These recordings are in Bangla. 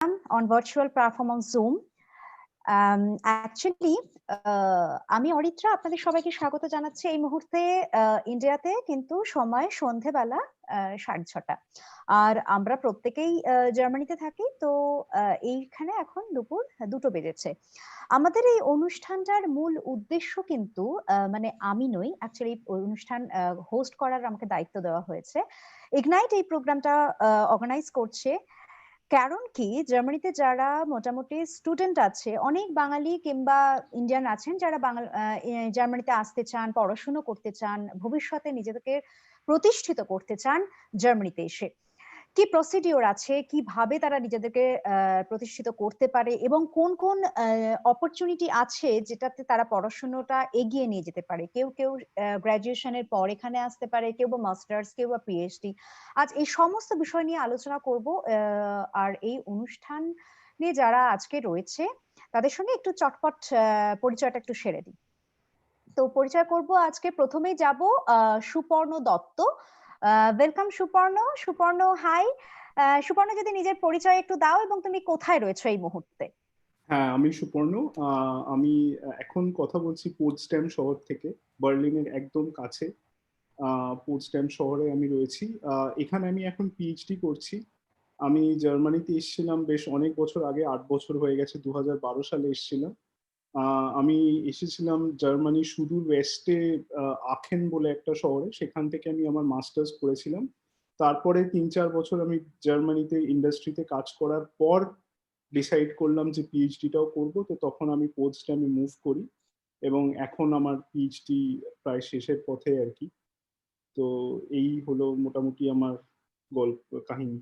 on virtual platform of Zoom. Actually, আমি অরিত্রা আপনাদের সবাইকে স্বাগত জানাচ্ছি। এই মুহূর্তে ইন্ডিয়াতে কিন্তু সময় সন্ধেবেলা 6:30। আর আমরা প্রত্যেকেই জার্মানিতে থাকি, তো এইখানে এখন দুপুর 2টো বেজেছে। আমাদের এই অনুষ্ঠানটার মূল উদ্দেশ্য কিন্তু মানে আমি নই, অ্যাকচুয়ালি অনুষ্ঠান হোস্ট করার আমাকে দায়িত্ব দেওয়া হয়েছে। ইগনাইট এই প্রোগ্রামটা অর্গানাইজ করছে। কারণ কি, জার্মানিতে যারা মোটামুটি স্টুডেন্ট আছে, অনেক বাঙালি কিংবা ইন্ডিয়ান আছেন যারা জার্মানিতে আসতে চান, পড়াশুনো করতে চান, ভবিষ্যতে নিজেদেরকে প্রতিষ্ঠিত করতে চান জার্মানিতে এসে। কি প্রসিডিওর আছে, কিভাবে তারা নিজেদেরকে প্রতিষ্ঠিত করতে পারে এবং কোন কোন অপরচুনিটি আছে যেটাতে তারা পড়াশোনাটা এগিয়ে নিয়ে যেতে পারে। কেউ কেউ গ্রাজুয়েশনের পর এখানে আসতে পারে, কেউ বা মাস্টার্স, কেউ বা পিএইচডি। আজ এই সমস্ত বিষয় নিয়ে আলোচনা করব। আর এই অনুষ্ঠান নিয়ে যারা আজকে রয়েছে তাদের সঙ্গে একটু চটপট পরিচয়টা একটু সেরে দিই। তো পরিচয় করব আজকে, প্রথমেই যাব সুপর্ণ দত্ত। ওয়েলকাম সুপর্ণ। সুপর্ণ হাই। সুপর্ণ, যদি নিজের পরিচয় একটু দাও এবং তুমি কোথায় রয়েছো এই মুহূর্তে? হ্যাঁ, আমি সুপর্ণ। আমি এখন কথা বলছি পোটসডাম শহর থেকে, বার্লিনের একদম কাছে পোটসডাম শহরে আমি রয়েছি। এখানে আমি এখন পিএইচডি করছি। আমি জার্মানিতে এসেছিলাম বেশ অনেক বছর আগে, 8 বছর হয়ে গেছে, 2012 সালে এসেছিলাম। আমি এসেছিলাম জার্মানি সুদূর ওয়েস্টে আখেন বলে একটা শহরে, সেখান থেকে আমি আমার মাস্টার্স করেছিলাম। তারপরে 3-4 বছর আমি জার্মানিতে ইন্ডাস্ট্রিতে কাজ করার পর ডিসাইড করলাম যে পিএইচডিটাও করবো। তো তখন আমি পোটসডামে মুভ করি এবং এখন আমার পিএইচডি প্রায় শেষের পথে আর কি। তো এই হলো মোটামুটি আমার গল্প কাহিনী।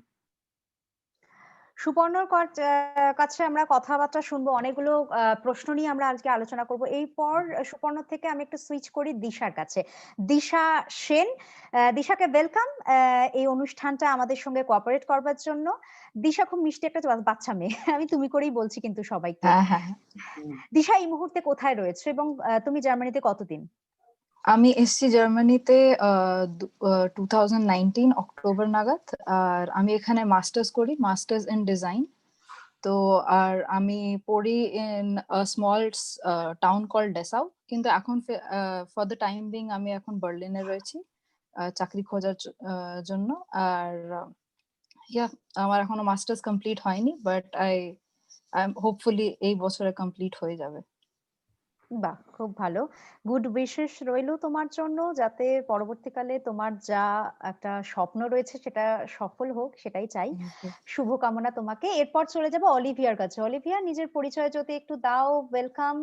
সুপর্ণর কাছে আমরা কথাবার্তা শুনবো, অনেকগুলো প্রশ্ন নিয়ে আমরা আজকে আলোচনা করব। এরপর সুপর্ণ থেকে আমি একটু সুইচ করি দিশার কাছে। দিশা সেন, দিশাকে ওয়েলকাম এই অনুষ্ঠানটা আমাদের সঙ্গে কোঅপারেট করবার জন্য। দিশা খুব মিষ্টি একটা বাচ্চা মেয়ে, আমি তুমি করেই বলছি কিন্তু সবাইকে। দিশা এই মুহূর্তে কোথায় রয়েছে এবং তুমি জার্মানিতে কতদিন? আমি এসছি জার্মানিতে 2019 অক্টোবর নাগাদ। আর আমি এখানে মাস্টার্স করি, মাস্টার্স ইন ডিজাইন। তো আর আমি পড়ি ইন স্মল টাউন কল ডেসাউ, কিন্তু এখন ফর দ্য টাইম বিং আমি এখন বার্লিনে রয়েছি চাকরি খোঁজার জন্য। আর আমার এখনো মাস্টার্স কমপ্লিট হয়নি, বাট আই এম হোপফুলি এই বছরে কমপ্লিট হয়ে যাবে। বাহ, খুব ভালো। গুড উইশেস রইলো তোমার জন্য, যাতে পরবর্তীকালে তোমার যা একটা স্বপ্ন রয়েছে সেটা সফল হোক, সেটাই চাই। শুভকামনা তোমাকে। এরপর চলে যাব অলিভিয়ার কাছে। অলিভিয়া, নিজের পরিচয় যদি একটু দাও। ওয়েলকাম,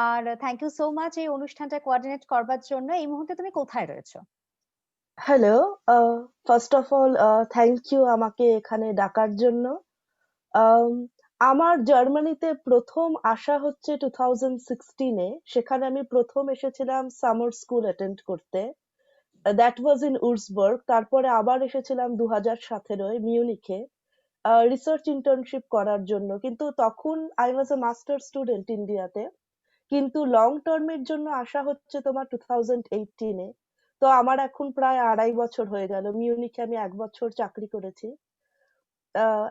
আর থ্যাংক ইউ সো মাচ এই অনুষ্ঠানটা কোঅর্ডিনেট করবার জন্য। এই মুহূর্তে তুমি কোথায় রয়েছো? Hello, first of all thank you আমাকে এখানে ডাকার জন্য। আমার জার্মানিতে প্রথম আসা হচ্ছে 2016-এ। সেখানে আমি প্রথম এসেছিলাম সামার স্কুল অ্যাটেন্ড করতে, দ্যাট ওয়াজ ইন উর্সবার্গ। তারপরে আবার এসেছিলাম 2017-এ মিউনিখে রিসার্চ ইন্টার্নশিপ করার জন্য। কিন্তু তখন I was A master student ইন্ডিয়াতে, কিন্তু লং টার্মের জন্য আসা হচ্ছে তোমার 2018-এ। তো আমার এখন প্রায় 2.5 বছর হয়ে গেল। মিউনিখে আমি 1 বছর চাকরি করেছি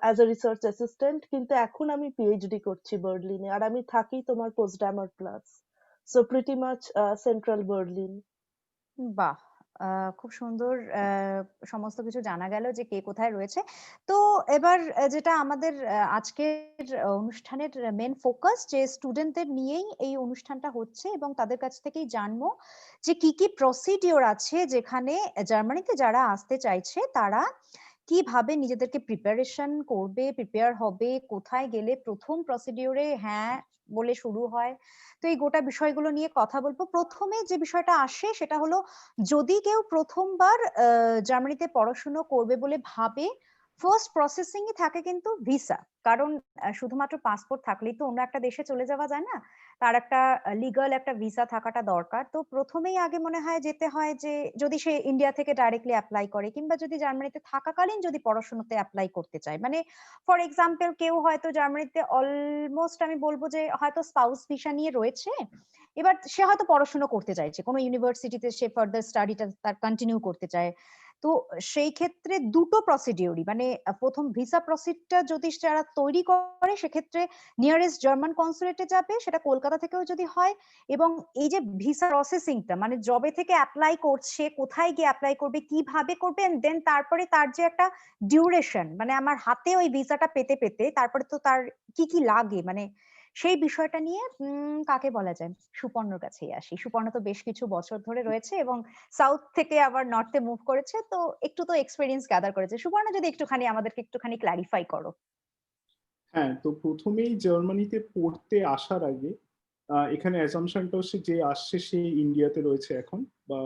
অ্যাজ এ রিসার্চ অ্যাসিস্ট্যান্ট, কিন্তু এখন আমি পিএইচডি করছি বার্লিনে। আর আমি থাকি তোমার Potsdamer Platz, so pretty much central Berlin. বাহ, খুব সুন্দর সমস্ত কিছু জানা গেল যে কে কোথায় রয়েছে। তো এবার যেটা আমাদের আজকের অনুষ্ঠানের মেন ফোকাস, যে স্টুডেন্টদের নিয়েই এই অনুষ্ঠানটা হচ্ছে এবং তাদের কাছ থেকেই জানবো যে কি কি প্রসিডিওর আছে যেখানে জার্মানিতে যারা আসতে চাইছে তারা কিভাবে নিজেদেরকে প্রিপারেশন করবে, প্রিপেয়ার হবে, কোথায় গেলে প্রথম প্রসিডিওরে হ্যাঁ বলে শুরু হয়। তো এই গোটা বিষয়গুলো নিয়ে কথা বলবো। প্রথমে যে বিষয়টা আসে সেটা হলো, যদি কেউ প্রথমবার জার্মানিতে পড়াশোনা করবে বলে ভাবে, ফার্স্ট প্রসেসিং ই থাকে কিন্তু ভিসা। কারণ শুধুমাত্র পাসপোর্ট থাকলেই তো অন্য একটা দেশে চলে যাওয়া যায় না, তার একটা লিগাল একটা ভিসা থাকাটা দরকার। তো প্রথমেই আগে মনে হয় যেতে হয় যে যদি সে ইন্ডিয়া থেকে ডাইরেক্টলি অ্যাপ্লাই করে, কিংবা যদি জার্মানিতে থাকাকালীন যদি পড়াশোনাতে অ্যাপ্লাই করতে চায়, মানে ফর এক্সাম্পল কেউ হয়তো জার্মানিতে অলমোস্ট আমি বলবো যে হয়তো স্পাউস ভিসা নিয়ে রয়েছে, এবার সে হয়তো পড়াশোনা করতে চাইছে কোনো ইউনিভার্সিটিতে, সে ফার্দার স্টাডিটা তার কন্টিনিউ করতে চায়, তো সেই ক্ষেত্রে দুটো প্রসিডিউরই মানে প্রথম ভিসা প্রসিডটা যদি যারা তৈরি করে সেক্ষেত্রে নিয়ারেস্ট জার্মান কনসুলেটে যাবে, সেটা কলকাতা থেকেও যদি হয়। এবং এই যে ভিসা প্রসেসিংটা মানে জবে থেকে অ্যাপ্লাই করছে, কোথায় গিয়ে অ্যাপ্লাই করবে, কিভাবে করবে, এন্ড দেন তারপরে তার যে একটা ডিউরেশন মানে আমার হাতে ওই ভিসাটা পেতে পেতে তারপরে তো তার কি কি লাগে মানে সেই বিষয়টা নিয়ে কাকে বলা যায়, সুপর্ণর কাছেই আসি। সুপর্ণ তো বেশ কিছু বছর ধরে রয়েছে এবং সাউথ থেকে আবার নর্থে মুভ করেছে, তো একটু তো এক্সপেরিয়েন্স গ্যাদার করেছে। সুপর্ণ যদি একটুখানি আমাদেরকে একটুখানি ক্ল্যারিফাই করো। হ্যাঁ, তো প্রথমেই জার্মানিতে পড়তে আসার আগে এখানে অ্যাসাম্পশনটা হচ্ছে যে আসছে সে ইন্ডিয়াতে রয়েছে এখন, বা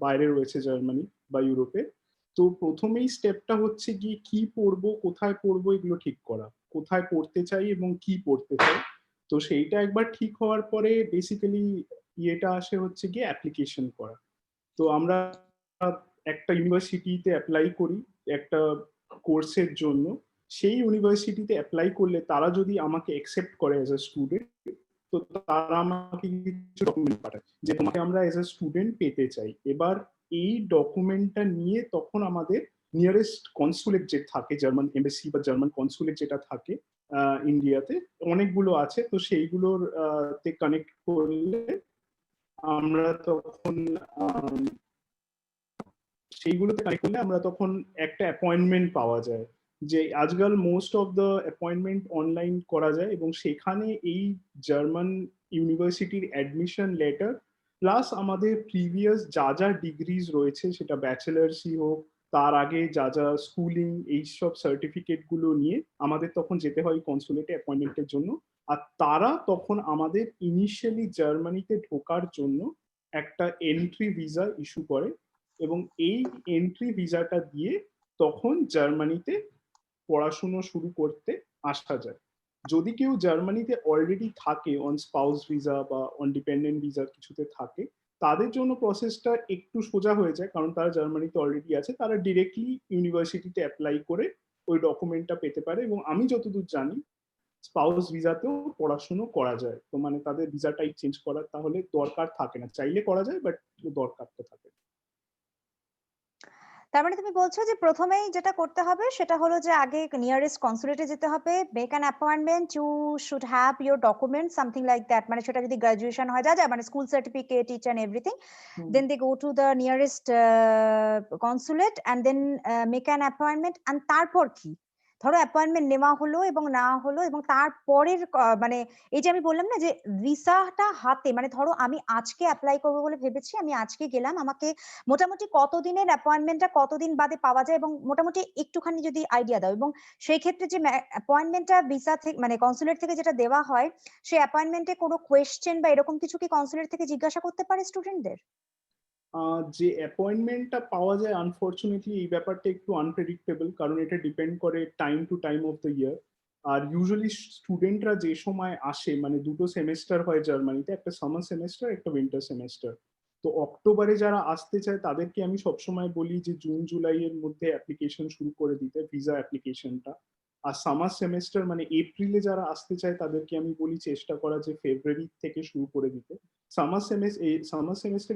বাইরে রয়েছে জার্মানি বা ইউরোপে। তো প্রথমেই স্টেপটা হচ্ছে গিয়ে কি পড়বো, কোথায় পড়বো এগুলো ঠিক করা, কোথায় পড়তে চাই এবং কি পড়তে চাই। তো সেইটা একবার ঠিক হওয়ার পরে বেসিক্যালি ইয়েটা আসে হচ্ছে গিয়ে অ্যাপ্লিকেশন করা। তো আমরা একটা ইউনিভার্সিটিতে অ্যাপ্লাই করি একটা কোর্সের জন্য। সেই ইউনিভার্সিটিতে অ্যাপ্লাই করলে তারা যদি আমাকে অ্যাকসেপ্ট করে অ্যাজ এ স্টুডেন্ট, তো তারা আমাকে কিছু ডকুমেন্ট পাঠায় যে তোমাকে আমরা অ্যাজ এ স্টুডেন্ট পেতে চাই। এবার এই ডকুমেন্টটা নিয়ে তখন আমাদের নিয়ারেস্ট কনসুলেট যে থাকে, জার্মান এমবাসি বা জার্মান কনসুলেট যেটা থাকে ইন্ডিয়াতে অনেকগুলো আছে, তো সেইগুলোর তে কানেক্ট করলে আমরা তখন সেইগুলোতে কানেক্ট করলে আমরা তখন একটা অ্যাপয়েন্টমেন্ট পাওয়া যায়। যে আজকাল most of the appointment online করা যায় এবং সেখানে এই জার্মান ইউনিভার্সিটির অ্যাডমিশন লেটার প্লাস আমাদের প্রিভিয়াস যা যা ডিগ্রিজ রয়েছে, সেটা ব্যাচেলার্সই হোক, তার আগে যা যা স্কুলিং, এইসব সার্টিফিকেট গুলো নিয়ে আমাদের তখন যেতে হয় কনসুলেটে অ্যাপয়েন্টমেন্টের জন্য। আর তারা তখন আমাদের ইনিশিয়ালি জার্মানিতে ঢোকার জন্য একটা এন্ট্রি ভিসা ইস্যু করে এবং এই এন্ট্রি ভিসাটা দিয়ে তখন জার্মানিতে পড়াশুনো শুরু করতে আসা যায়। যদি কেউ জার্মানিতে অলরেডি থাকে অন স্পাউস ভিসা বা অন ডিপেন্ডেন্ট ভিসা কিছুতে থাকে, তাদের জন্য প্রসেসটা একটু সোজা হয়ে যায়, কারণ তারা জার্মানিতে অলরেডি আছে, তারা ডিরেক্টলি ইউনিভার্সিটিতে অ্যাপ্লাই করে ওই ডকুমেন্টটা পেতে পারে। এবং আমি যতদূর জানি স্পাউস ভিসাতেও পড়াশুনো করা যায়, তো মানে তাদের ভিসা টাইপ চেঞ্জ করার তাহলে দরকার থাকে না, চাইলে করা যায় বাট দরকারটা থাকে। তার মানে তুমি বলছো যে প্রথমেই যেটা করতে হবে সেটা হলো যে আগে নিয়ারেস্ট কনসুলেটে যেতে হবে, make an appointment, you should have your document something like that, মানে সেটা যদি গ্রাজুয়েশন হয় যা যা মানে school certificate each and everything, then they go to the nearest consulate and then make an appointment, and তারপর কি ধরো অ্যাপয়েন্টমেন্ট নেওয়া হলো এবং না হলো এবং তারপরের মানে এই যে আমি বললাম না যে ভিসাটা হাতে মানে ধরো আমি আজকে অ্যাপ্লাই করবো বলে ভেবেছি, আমি আজকে গেলাম, আমাকে মোটামুটি কতদিনের অ্যাপয়েন্টমেন্টটা কতদিন বাদে পাওয়া যায় এবং মোটামুটি একটুখানি যদি আইডিয়া দাও। এবং সেই ক্ষেত্রে যে অ্যাপয়েন্টমেন্টটা ভিসা থেকে মানে কনসুলেট থেকে যেটা দেওয়া হয়, সেই অ্যাপয়েন্টমেন্টে কোনো কোয়েশ্চেন বা এরকম কিছু কি কনসুলেট থেকে জিজ্ঞাসা করতে পারে স্টুডেন্টদের? যে অ্যাপয়েন্টমেন্টটা পাওয়া যায় আনফরচুনেটলি এই ব্যাপারটা একটু আনপ্রেডিক্টেবল, কারণ এটা ডিপেন্ড করে time to time of the year. আর ইউজুয়ালি স্টুডেন্টরা যে সময় আসে, মানে দুটো সেমেস্টার হয় জার্মানিতে, একটা সামার সেমেস্টার একটা উইন্টার সেমেস্টার। তো অক্টোবরে যারা আসতে চায় তাদেরকে আমি সবসময় বলি যে জুন জুলাই এর মধ্যে অ্যাপ্লিকেশন শুরু করে দিতে, ভিসা অ্যাপ্লিকেশনটা। আর সামার সেমেস্টার মানে এপ্রিলে যারা আসতে চায় তাদেরকে আমি বলি চেষ্টা করা যে ফেব্রুয়ারি থেকে শুরু করে দিতে। সামার সেমেস্টার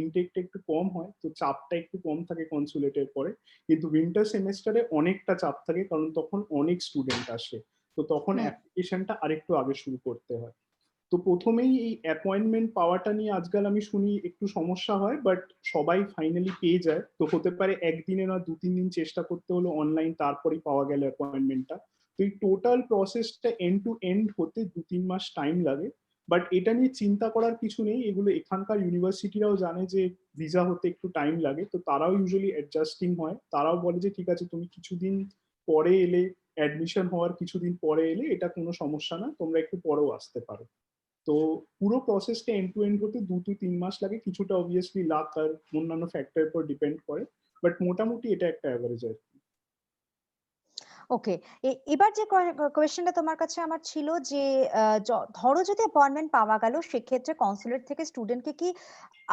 ইনটেকটা একটু কম হয়, তো চাপটা একটু কম থাকে কনসুলেটের পরে। কিন্তু উইন্টার সেমেস্টারে অনেকটা চাপ থাকে, কারণ তখন অনেক স্টুডেন্ট আসে, তো তখন অ্যাপ্লিকেশনটা আরেকটু আগে শুরু করতে হয়। তো প্রথমেই এই অ্যাপয়েন্টমেন্ট পাওয়াটা নিয়ে আজকাল আমি শুনি একটু সমস্যা হয়, বাট সবাই ফাইনালি পেয়ে যায়। তো হতে পারে একদিনে না 2-3 দিন চেষ্টা করতে হলো অনলাইন, তারপরেই পাওয়া গেল অ্যাপয়েন্টমেন্টটা। তো এই টোটাল প্রসেসটা এন্ড টু এন্ড হতে 2-3 মাস টাইম লাগে। বাট এটা নিয়ে চিন্তা করার কিছু নেই, এগুলো এখানকার ইউনিভার্সিটিরাও জানে যে ভিসা হতে একটু টাইম লাগে, তো তারাও ইউজুয়ালি অ্যাডজাস্টিং হয়। তারাও বলে যে ঠিক আছে তুমি কিছুদিন পরে এলে, অ্যাডমিশন হওয়ার কিছুদিন পরে এলে এটা কোনো সমস্যা না, তোমরা একটু পরেও আসতে পারো। তো পুরো প্রসেসটা এন্ড টু এন্ড হতে 2-3 মাস লাগে, কিছুটা অবভিয়াসলি লাক আর অন্যান্য ফ্যাক্টরের উপর ডিপেন্ড করে, বাট মোটামুটি এটা একটা অ্যাভারেজ আর কি। ওকে, এবার যে কোয়েশ্চেনটা তোমার কাছে আমার ছিল যে ধরো যদি অ্যাপয়েন্টমেন্ট পাওয়া গেল, সেক্ষেত্রে কনসুলেট থেকে স্টুডেন্টকে কি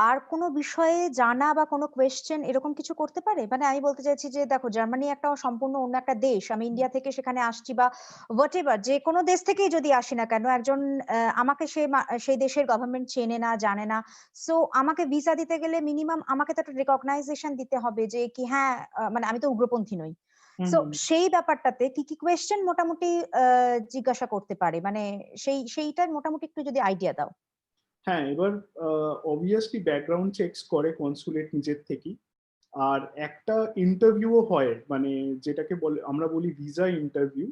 আর কোনো বিষয়ে জানা বা কোনো কোয়েশ্চেন এরকম কিছু করতে পারে? মানে আমি বলতে চাইছি যে দেখো, জার্মানি একটা সম্পূর্ণ অন্য একটা দেশ, আমি ইন্ডিয়া থেকে সেখানে আসছি বা হোয়াটএভার, যে কোনো দেশ থেকেই যদি আসি না কেন, একজন আমাকে সেই দেশের গভর্নমেন্ট চেনে না, জানে না, সো আমাকে ভিসা দিতে গেলে মিনিমাম আমাকে তো একটা রেকগনাইজেশন দিতে হবে যে কি হ্যাঁ, মানে আমি তো উগ্রপন্থী নই। সো সেই ব্যাপারটাতে কি কি কোয়েশ্চেন মোটামুটি জিজ্ঞাসা করতে পারে, মানে সেইটার মোটামুটি একটু যদি আইডিয়া দাও। হ্যাঁ, এবার অবভিয়াসলি ব্যাকগ্রাউন্ড চেকস করে কনসুলেট নিজের থেকেই। আর একটা ইন্টারভিউও হয়, মানে যেটাকে বলে আমরা বলি ভিসা ইন্টারভিউ।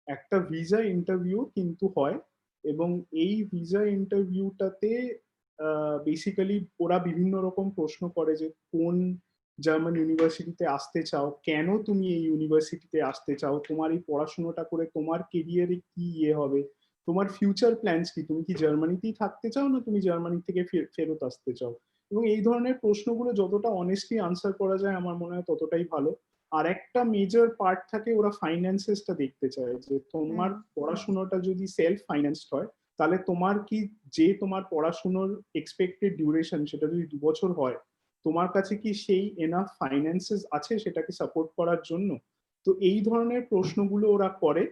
একটা ভিসা ইন্টারভিউ কিন্তু হয়, এবং এই ভিসা ইন্টারভিউটাতে বেসিক্যালি ওরা বিভিন্ন রকম প্রশ্ন করে যে কোন জার্মান ইউনিভার্সিটিতে আসতে চাও, কেন তুমি এই ইউনিভার্সিটিতে আসতে চাও, তোমার এই পড়াশোনাটা করে তোমার কেরিয়ারে কি হবে, তোমার ফিউচার প্ল্যানস কি, তুমি কি জার্মানিতেই থাকতে চাও না তুমি জার্মানি থেকে ফেরত আসতে চাও। এবং এই ধরনের প্রশ্নগুলো যতটা অনেস্টলি আনসার করা যায় আমার মনে হয় ততটাই ভালো। আর একটা মেজর পার্ট থাকে, ওরা ফাইন্যান্সেসটা দেখতে চায় যে তোমার পড়াশোনাটা যদি সেলফ ফাইন্যান্সড হয়, তাহলে তোমার কি, যে তোমার পড়াশোনার এক্সপেক্টেড ডিউরেশন সেটা যদি 2 বছর হয়, তোমার কাছে কি সেই এনাফ ফাইন্যান্সেস আছে সেটাকে সাপোর্ট করার জন্য। তো এই ধরনের প্রশ্নগুলো ওরা করে,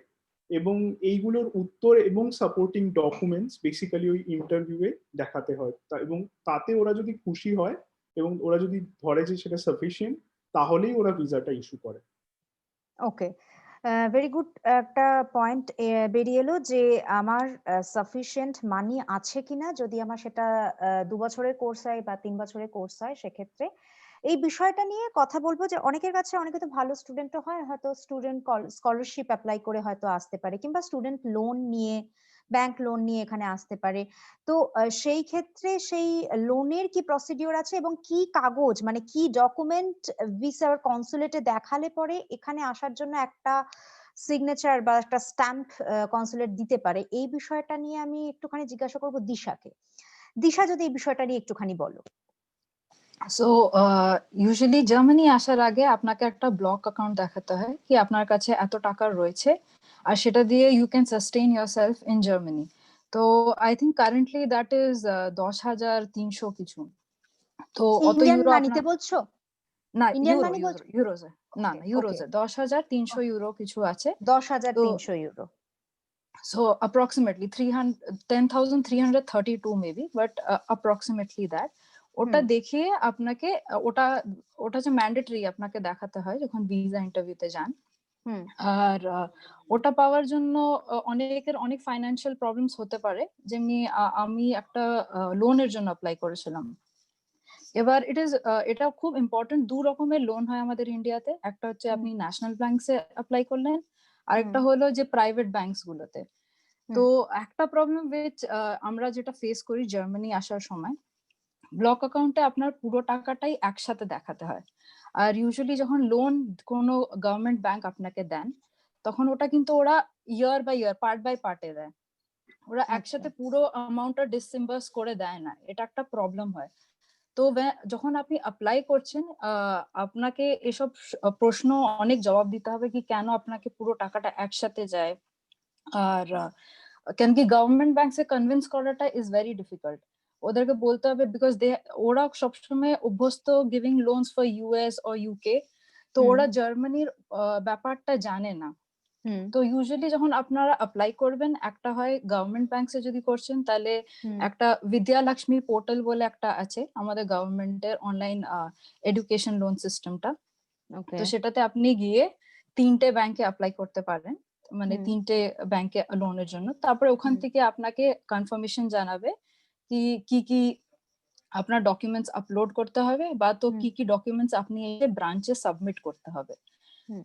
এবং এইগুলোর উত্তর এবং সাপোর্টিং ডকুমেন্টস বেসিক্যালি ওই ইন্টারভিউয়ে দেখাতে হয়। এবং তাতে ওরা যদি খুশি হয় এবং ওরা যদি ধরে যে সেটা সাফিসিয়েন্ট, তাহলেই ওরা ভিসাটা ইস্যু করে। ওকে, ভেরি গুড। একটা পয়েন্ট বেরিয়ে এলো যে আমার সাফিসিয়েন্ট মানি আছে কিনা, যদি আমার সেটা 2 বছরের কোর্স হয় বা 3 বছরের কোর্স হয়, সেক্ষেত্রে এই বিষয়টা নিয়ে কথা বলবো যে অনেকের কাছে, অনেকে তো ভালো স্টুডেন্টও হয়, হয়তো স্টুডেন্ট স্কলারশিপ অ্যাপ্লাই করে হয়তো আসতে পারে, কিংবা স্টুডেন্ট লোন নিয়ে, ব্যাংক লোন নিয়ে এখানে আসতে পারে। তো সেই ক্ষেত্রে সেই লোনের কি প্রসিডিওর আছে, এবং কি কাগজ, মানে কি ডকুমেন্ট ভিসার কনসুলেটে দেখালে পরে এখানে আসার জন্য একটা সিগনেচার বা একটা স্ট্যাম্প কনসুলেট দিতে পারে, এই বিষয়টা নিয়ে আমি একটুখানি জিজ্ঞাসা করবো দিশাকে। দিশা, যদি এই বিষয়টা নিয়ে একটুখানি বলো। সো ইউজুয়ালি জার্মানি আসার আগে আপনাকে একটা ব্লক অ্যাকাউন্ট দেখাতে হয় কি আপনার কাছে এত টাকা রয়েছে, আর সেটা দিয়ে you can sustain yourself in Germany. তো I think currently that is 10,300 কিছু। তো অত ইন্ডিয়ান ইউরো মানিতে আপনার, বলছো? না ইন্ডিয়ান ইউরো মানি ইউরো বলছো? ইউরোজে, না ওকে না ওকে, ইউরোজে 10,300 ইউরো কিছু আছে। তো 10,300 euro. so approximately 10,332 maybe, but approximately that. ওটা দেখিয়ে আপনাকে ওটা ওটা যে ম্যান্ডেটরি আপনাকে দেখাতে হয় যখন ভিসা ইন্টারভিউতে যান। আর ওটা পাওয়ার জন্য অনেকের অনেক ফাইন্যান্সিয়াল প্রবলেমস হতে পারে, যেমনি আমি একটা লোনের জন্য অ্যাপ্লাই করেছিলাম। এবার এটা খুব ইম্পর্টেন্ট, 2 রকমের লোন হয় আমাদের ইন্ডিয়াতে, একটা হচ্ছে আপনি ন্যাশনাল ব্যাংকসে অ্যাপ্লাই করলেন, আর একটা হলো যে প্রাইভেট ব্যাংকস গুলোতে। তো একটা প্রবলেম উইচ আমরা যেটা ফেস করি জার্মানি আসার সময়, ব্লক অ্যাকাউন্টে আপনার পুরো টাকাটাই একসাথে দেখাতে হয়। আর ইউজুয়ালি যখন লোন কোনো গভর্নমেন্ট ব্যাংক আপনাকে দেন, তখন ওটা কিন্তু ওরা year by year, part by পার্টে দেয়, ওরা একসাথে পুরো অ্যামাউন্টটা ডিসেম্বার্স করে দেয় না, এটা একটা প্রবলেম হয়। তো যখন আপনি অ্যাপ্লাই করছেন, আপনাকে এসব প্রশ্ন অনেক জবাব দিতে হবে কি কেন আপনাকে পুরো টাকাটা একসাথে যায়। আর কেন কি গভর্নমেন্ট ব্যাংক সে কনভিন্স করাটা ইজ ভেরি ডিফিকাল্ট, ওদেরকে বলতে হবে বিকজ ওরা সবসময় অভ্যস্ত গিভিং লোনস ফর ইউএস ও ইউকে, তো ওরা জার্মানির ব্যাপারটা জানে না। তো ইউজুয়ালি যখন আপনারা অ্যাপ্লাই করবেন, একটা হয় গভর্নমেন্ট ব্যাংকসে যদি করছেন তাহলে একটা বিদ্যা লক্ষ্মী পোর্টাল বলে একটা আছে আমাদের গভর্নমেন্টের অনলাইন এডুকেশন লোন সিস্টেমটা। তো সেটাতে আপনি গিয়ে 3টে ব্যাংকে অ্যাপ্লাই করতে পারেন, মানে 3টে ব্যাংকে লোনের জন্য। তারপরে ওখান থেকে আপনাকে কনফার্মেশন জানাবে কি কি কি আপনার ডকুমেন্টস আপলোড করতে হবে, বা তো কি কি ডকুমেন্টস আপনি এই ব্রাঞ্চে সাবমিট করতে হবে।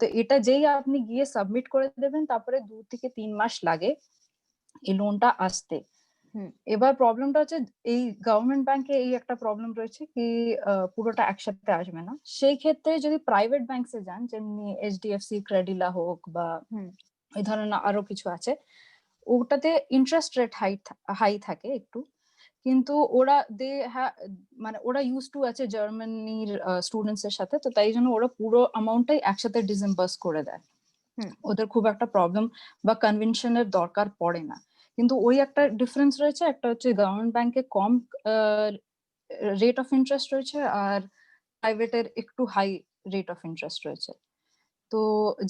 তো এটা যেই আপনি গিয়ে সাবমিট করে দেবেন, তারপরে 2 থেকে 3 মাস লাগে এই লোনটা আসতে। এবার প্রবলেমটা হচ্ছে এই গভর্নমেন্ট ব্যাংকে এই একটা প্রবলেম রয়েছে কি পুরোটা একসাথে আসবে না। সেই ক্ষেত্রে যদি প্রাইভেট ব্যাংকসে যান, যেমনি এইচডিএফসি, ক্রেডিলা হোক বা এই ধরনের আরো কিছু আছে, ওটাতে ইন্টারেস্ট রেট হাই থাকে একটু, কিন্তু ওরা মানে ওরা ইউজ টু আছে জার্মানির স্টুডেন্টস এর সাথে, তো তাই জন্য ওরা পুরো অ্যামাউন্টটাই একসাথে ডিসেম্বার্স করে দেয়। হুম। ওদের খুব একটা প্রবলেম বা কনভেনশনের দরকার পড়ে না। কিন্তু ওই একটা ডিফারেন্স রয়েছে, একটা হচ্ছে গভর্নমেন্ট ব্যাংকে কম রেট অফ ইন্টারেস্ট রয়েছে আর প্রাইভেটের একটু হাই রেট অফ ইন্টারেস্ট রয়েছে। তো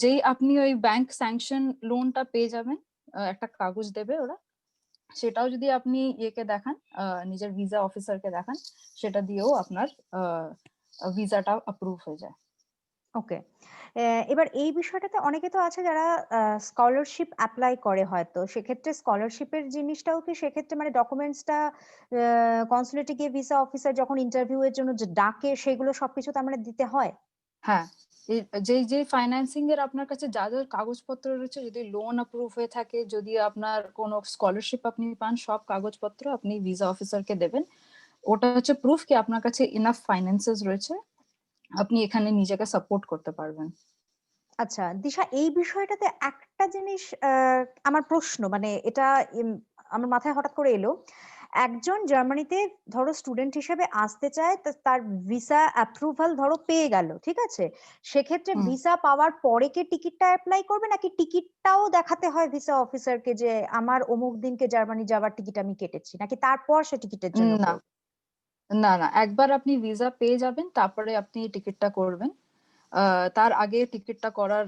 যেই আপনি ওই ব্যাংক স্যাংশন লোনটা পেয়ে যাবেন, একটা কাগজ দেবে ওরা, সেটাও যদি আপনি ইয়েকে দেখান, নিজের ভিসা অফিসারকে দেখান, সেটা দিয়েও আপনার ভিসাটা অ্যাপ্রুভ হয়ে যায়। ওকে। এবার এই বিষয়টাতে অনেকে তো আছে যারা স্কলারশিপ অ্যাপ্লাই করে, হয়তো সেক্ষেত্রে স্কলারশিপের জিনিসটাও কি সেক্ষেত্রে মানে ডকুমেন্টসটা কনসুলেটে গিয়ে ভিসা অফিসার যখন ইন্টারভিউ এর জন্য যে ডাকে সেগুলো সবকিছু তার মানে দিতে হয়? হ্যাঁ, যে ফাইন্যান্সিং এর আপনার কাছে যা যা কাগজপত্র রয়েছে, যদি লোন অ্যাপ্রুভ হয়ে থাকে, যদি আপনার কোনো স্কলারশিপ আপনি পান, সব কাগজপত্র আপনি ভিসা অফিসারকে দেবেন। ওটা হচ্ছে প্রুফ কি আপনার কাছে ইনাফ ফাইন্যান্সেস রয়েছে, আপনি এখানে নিজেকে সাপোর্ট করতে পারবেন। আচ্ছা দিশা, এই বিষয়টাতে একটা জিনিস আমার প্রশ্ন, মানে এটা আমার মাথায় হঠাৎ করে এলো। একজন জার্মানিতে ধরো স্টুডেন্ট হিসেবে আসতে চায়, তার ভিসা অ্যাপ্রুভাল ধরো পেয়ে গেল, ঠিক আছে, সেক্ষেত্রে হুম। ভিসা পাওয়ার পরে কি টিকিটটা অ্যাপ্লাই করবে, নাকি টিকিটটাও দেখাতে হয় ভিসা অফিসারকে যে আমার অমুক দিনকে জার্মানি যাওয়ার টিকিট আমি কেটেছি, নাকি তারপর সে টিকিটের জন্য না করবে? না না, একবার আপনি ভিসা পেয়ে যাবেন তারপরে আপনি টিকিটটা করবেন। তার আগে টিকিটটা করার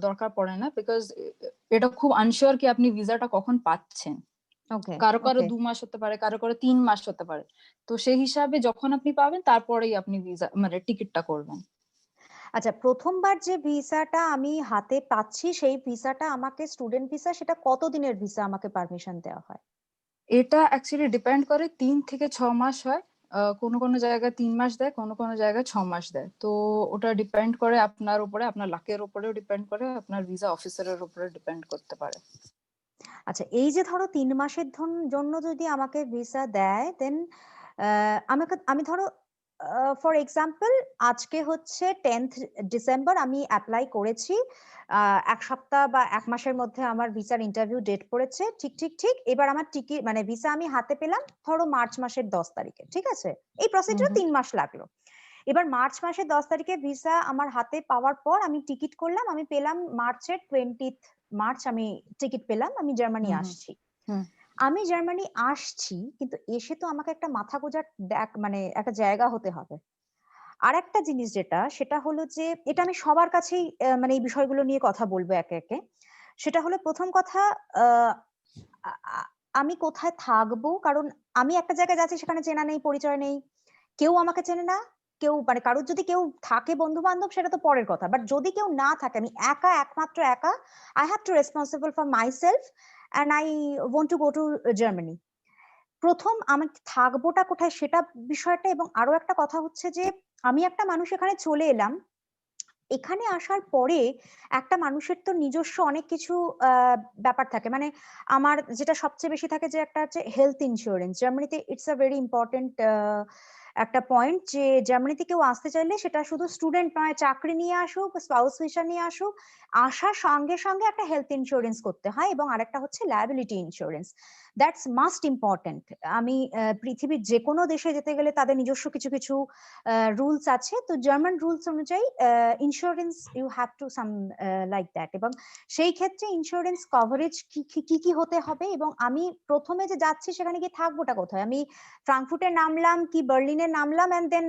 দরকার পড়ে না, বিকজ এটা খুব আনশিওর কি আপনি ভিসাটা কখন পাচ্ছেন। ওকে কারো কারো ওকে 2 মাস হতে পারে, কারো কারো 3 মাস হতে পারে। তো সেই হিসাবে যখন আপনি পাবেন তারপরেই আপনি ভিসা মানে টিকিটটা করবেন। আচ্ছা, প্রথমবার যে ভিসাটা আমি হাতে পাচ্ছি সেই ভিসাটা আমাকে স্টুডেন্ট ভিসা, সেটা কতদিনের ভিসা আমাকে পারমিশন দেওয়া হয়? এটা অ্যাকচুয়ালি ডিপেন্ড করে, 3 থেকে 6 মাস হয়। কোনো কোনো জায়গায় 3 মাস দেয়, কোনো কোনো জায়গায় 6 মাস দেয়। তো ওটা ডিপেন্ড করে আপনার উপরে, আপনার লাকের উপরেও ডিপেন্ড করে, আপনার ভিসা অফিসারের উপরে ডিপেন্ড করতে পারে। আচ্ছা, এই যে ধরো 3 মাসের জন্য যদি আমাকে ভিসা দেয়, দেন আমি ধরো ফর এক্সাম্পল আজকে হচ্ছে 10th ডিসেম্বর, আমি অ্যাপ্লাই করেছি, 1 সপ্তাহ বা 1 মাসের মধ্যে আমার ভিসার ইন্টারভিউ ডেট পড়েছে, ঠিক ঠিক ঠিক, এবার আমার টিকিট মানে ভিসা আমি হাতে পেলাম ধরো মার্চ মাসের 10 তারিখে, ঠিক আছে, এই প্রসিডিউর 3 মাস লাগলো। এবার মার্চ মাসের 10 তারিখে ভিসা আমার হাতে পাওয়ার পর আমি টিকিট করলাম, আমি পেলাম মার্চের 20th মার্চ আমি টিকিট পেলাম, আমি জার্মানি হুম হুম আসছি। হুম আমি জার্মানি আসছি, কিন্তু এসে তো আমাকে একটা মাথা গোঁজার মানে একটা জায়গা হতে হবে। আর একটা জিনিস যেটা, সেটা হলো যে এটা আমি সবার কাছেই মানে এই বিষয়গুলো নিয়ে কথা বলবো একে একে। সেটা হলো প্রথম কথা, আহ, আ- আ- আমি কোথায় থাকবো, কারণ আমি একটা জায়গায় যাচ্ছি সেখানে চেনা নেই, পরিচয় নেই, কেউ আমাকে চেনে না, কেউ মানে কারোর যদি কেউ থাকে বন্ধু বান্ধব সেটা তো পরের কথা, বাট যদি কেউ না থাকে, আমি একা, একমাত্র একা, I have two responsible for my self and I want to go two Germany. প্রথম আমি থাকবোটা কোথায় সেটা বিষয়টা, এবং আরো একটা কথা হচ্ছে যে আমি একটা মানুষ এখানে চলে এলাম, এখানে আসার পরে একটা মানুষের তো নিজস্ব অনেক কিছু ব্যাপার থাকে, মানে আমার যেটা সবচেয়ে বেশি থাকে যে একটা হচ্ছে হেলথ ইন্স্যুরেন্স। জার্মানিতে ইটস আ ভেরি ইম্পর্টেন্ট একটা পয়েন্ট, যে জার্মানিতে কেউ আসতে চাইলে সেটা শুধু স্টুডেন্ট নয়, চাকরি নিয়ে আসুক, স্পাউস ভিসা নিয়ে আসুক, আসার সঙ্গে সঙ্গে একটা হেলথ ইন্স্যুরেন্স করতে হয়, এবং আরেকটা হচ্ছে liability insurance. That's must important. আমি পৃথিবীর যে কোনো দেশে যেতে গেলে তাদের নিজস্ব কিছু কিছু রুলস আছে, তো জার্মান রুলস অনুযায়ী insurance you have to some like that, এবং সেই ক্ষেত্রে ইন্স্যুরেন্স কভারেজ কি কি কি হতে হবে, এবং আমি প্রথমে যে যাচ্ছি সেখানে গিয়ে থাকবোটা কোথায়, আমি ফ্রাঙ্কফুর্টে নামলাম কি বার্লিনে নামলাম, এন্ড দেন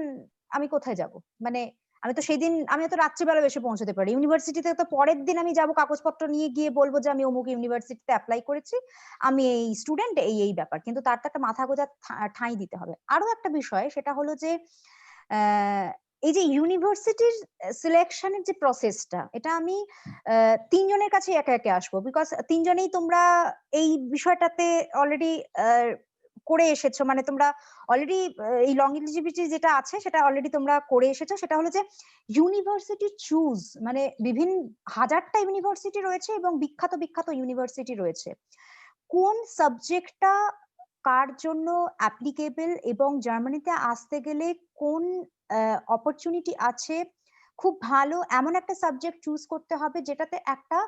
আমি কোথায় যাব, মানে আমি তো সেই দিন আমি তো রাত্রিবেলা এসে পৌঁছতে পারি, ইউনিভার্সিটিতে তো পরের দিন আমি যাব কাগজপত্র নিয়ে গিয়ে বলবো যে আমি অমুক ইউনিভার্সিটিতে অ্যাপ্লাই করেছি, আমি এই স্টুডেন্ট, এই এই ব্যাপার, কিন্তু তার তো একটা মাথা গোঁজা ঠাঁই দিতে হবে। আরো একটা বিষয় সেটা হলো যে এই যে ইউনিভার্সিটির সিলেকশনের যে প্রসেসটা, এটা আমি 3 জনের কাছে একে একে আসবো, বিকজ 3জনেই তোমরা এই বিষয়টাতে অলরেডি করে এসেছো, মানে তোমরা অলরেডি এই লং এলিজিবিলিটি যেটা আছে সেটা অলরেডি তোমরা করে এসেছো। সেটা হলো যে ইউনিভার্সিটি চুজ, মানে বিভিন্ন হাজারটা ইউনিভার্সিটি রয়েছে এবং বিখ্যাত বিখ্যাত ইউনিভার্সিটি রয়েছে, কোন সাবজেক্টটা কার জন্য অ্যাপ্লিকেবল, এবং জার্মানিতে আসতে গেলে কোন অপরচুনিটি আছে, খুব ভালো এমন একটা সাবজেক্ট চুজ করতে হবে যেটাতে একটা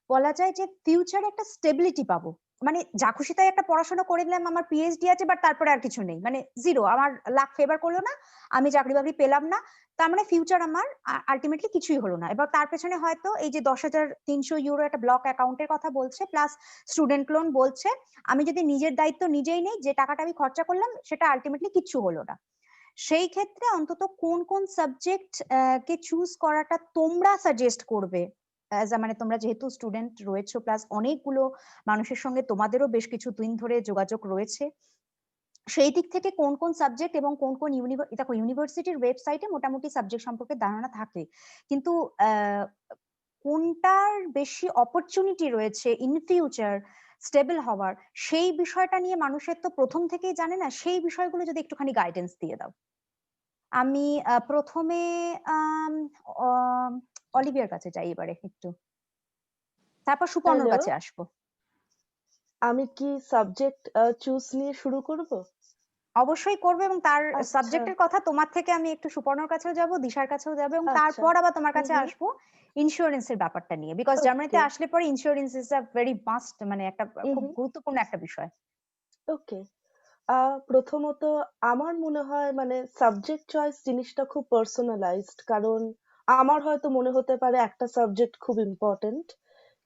বলা যায় যে ফিউচারে একটা স্টেবিলিটি পাবো। মানে যা খুশি তাই একটা পড়াশোনা করে নিলাম, আমার পিএইচডি আছে, বাট তারপরে আর কিছু নেই, মানে জিরো, আমার লাক ফেভার করলো না, আমি চাকরি বাকরি পেলাম না, তার মানে ফিউচার আমার আলটিমেটলি কিছুই হলো না। এবার তার পেছনে হয়তো এই যে 10,300 ইউরো একটা ব্লক অ্যাকাউন্টের কথা বলছে, প্লাস স্টুডেন্ট লোন বলছে, আমি যদি নিজের দায়িত্ব নিজেই নেই, যে টাকাটা আমি খরচা করলাম সেটা আলটিমেটলি কিচ্ছু হলো না। সেই ক্ষেত্রে অন্তত কোন কোন সাবজেক্ট কে চুজ করাটা তোমরা সাজেস্ট করবে, মানে তোমরা যেহেতু স্টুডেন্ট রয়েছো, প্লাস অনেকগুলো মানুষের সঙ্গে তোমাদেরও বেশ কিছু দিন ধরে যোগাযোগ রয়েছে, সেই দিক থেকে কোন কোন সাবজেক্ট এবং কোন কোন দেখো ইউনিভার্সিটির ওয়েবসাইটে মোটামুটি সাবজেক্ট সম্পর্কে ধারণা থাকে, কিন্তু কোনটার বেশি অপরচুনিটি রয়েছে ইন ফিউচার স্টেবল হওয়ার, সেই বিষয়টা নিয়ে মানুষের তো প্রথম থেকেই জানে না, সেই বিষয়গুলো যদি একটুখানি গাইডেন্স দিয়ে দাও। আমি প্রথমে অলিভিয়ার কাছে যাই এবারে একটু, তারপর সুপর্ণর হ্যালো, কাছে আসবো। আমি কি সাবজেক্ট চুজ নিয়ে শুরু করব? অবশ্যই করবে, এবং তার আচ্ছা, সাবজেক্টের কথা তোমার থেকে আমি একটু সুপর্ণর কাছেও যাব, দিশার কাছেও যাব, এবং আচ্ছা। তারপর আবার তোমার কাছে হুম। আসবো ইন্স্যুরেন্সের ব্যাপারটা নিয়ে, বিকজ জার্মানিতে ওকে। আসলে পরে insurance is a very must, মানে একটা খুব হুম। গুরুত্বপূর্ণ একটা বিষয়। ওকে। প্রথমত আমার মনে হয় মানে সাবজেক্ট চয়েস জিনিসটা খুব পার্সোনালাইজড, কারণ আমার হয়তো মনে হতে পারে একটা সাবজেক্ট খুব ইম্পর্টেন্ট,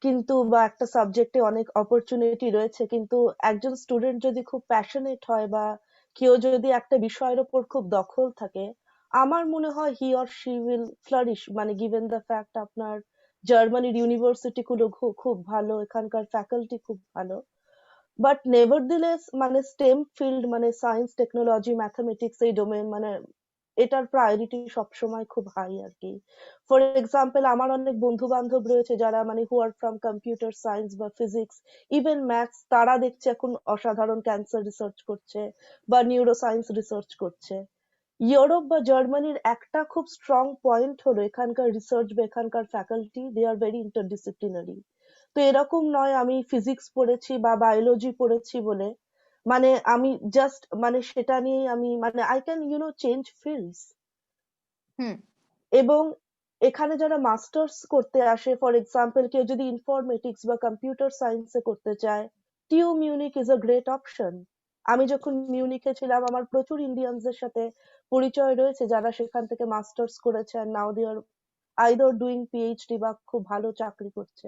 কিন্তু বা একটা সাবজেক্টে অনেক অপরচুনিটি রয়েছে, কিন্তু একজন স্টুডেন্ট যদি খুব প্যাশনেট হয় বা কেউ যদি একটা বিষয়ের উপর খুব দখল থাকে, আমার মনে হয় he or she will flourish, মানে গিভেন দ্য ফ্যাক্ট আপনার জার্মানির ইউনিভার্সিটি গুলো খুব ভালো, এখানকার ফ্যাকাল্টি খুব ভালো। বাট নেভারদিলেস মানে স্টেম ফিল্ড মানে সায়েন্স, টেকনোলজি, ম্যাথামেটিক্স এই ডোমেন মানে এটার প্রায়োরিটি সবসময় খুব হাই আর কি। ফর এক্সাম্পল আমার অনেক বন্ধু বান্ধব রয়েছে যারা মানে হু আর ফ্রম কম্পিউটার সায়েন্স বা ফিজিক্স, ইভেন ম্যাথস, তারা দেখছে এখন অসাধারণ ক্যান্সার রিসার্চ করছে বা নিউরো সায়েন্স রিসার্চ করছে। ইউরোপ বা জার্মানির একটা খুব স্ট্রং পয়েন্ট হলো এখানকার রিসার্চ বা এখানকার faculty, they are very interdisciplinary. তো এরকম নয় আমি ফিজিক্স পড়েছি বা বায়োলজি পড়েছি বলে মানে আমি জাস্ট মানে সেটা নিয়ে আমি মানে আই ক্যান চেঞ্জ ফিল্ডস। হুম। এবং এখানে যারা মাস্টার্স করতে আসে, ফর এক্সাম্পল কেউ যদি ইনফরমেটিক্স বা কম্পিউটার সায়েন্সে করতে চায়, TU Munich is a great option. আমি যখন মিউনিকে ছিলাম আমার প্রচুর ইন্ডিয়ানসদের সাথে পরিচয় রয়েছে যারা সেখান থেকে মাস্টার্স করেছে, and now they are either doing PhD বা খুব ভালো চাকরি করছে।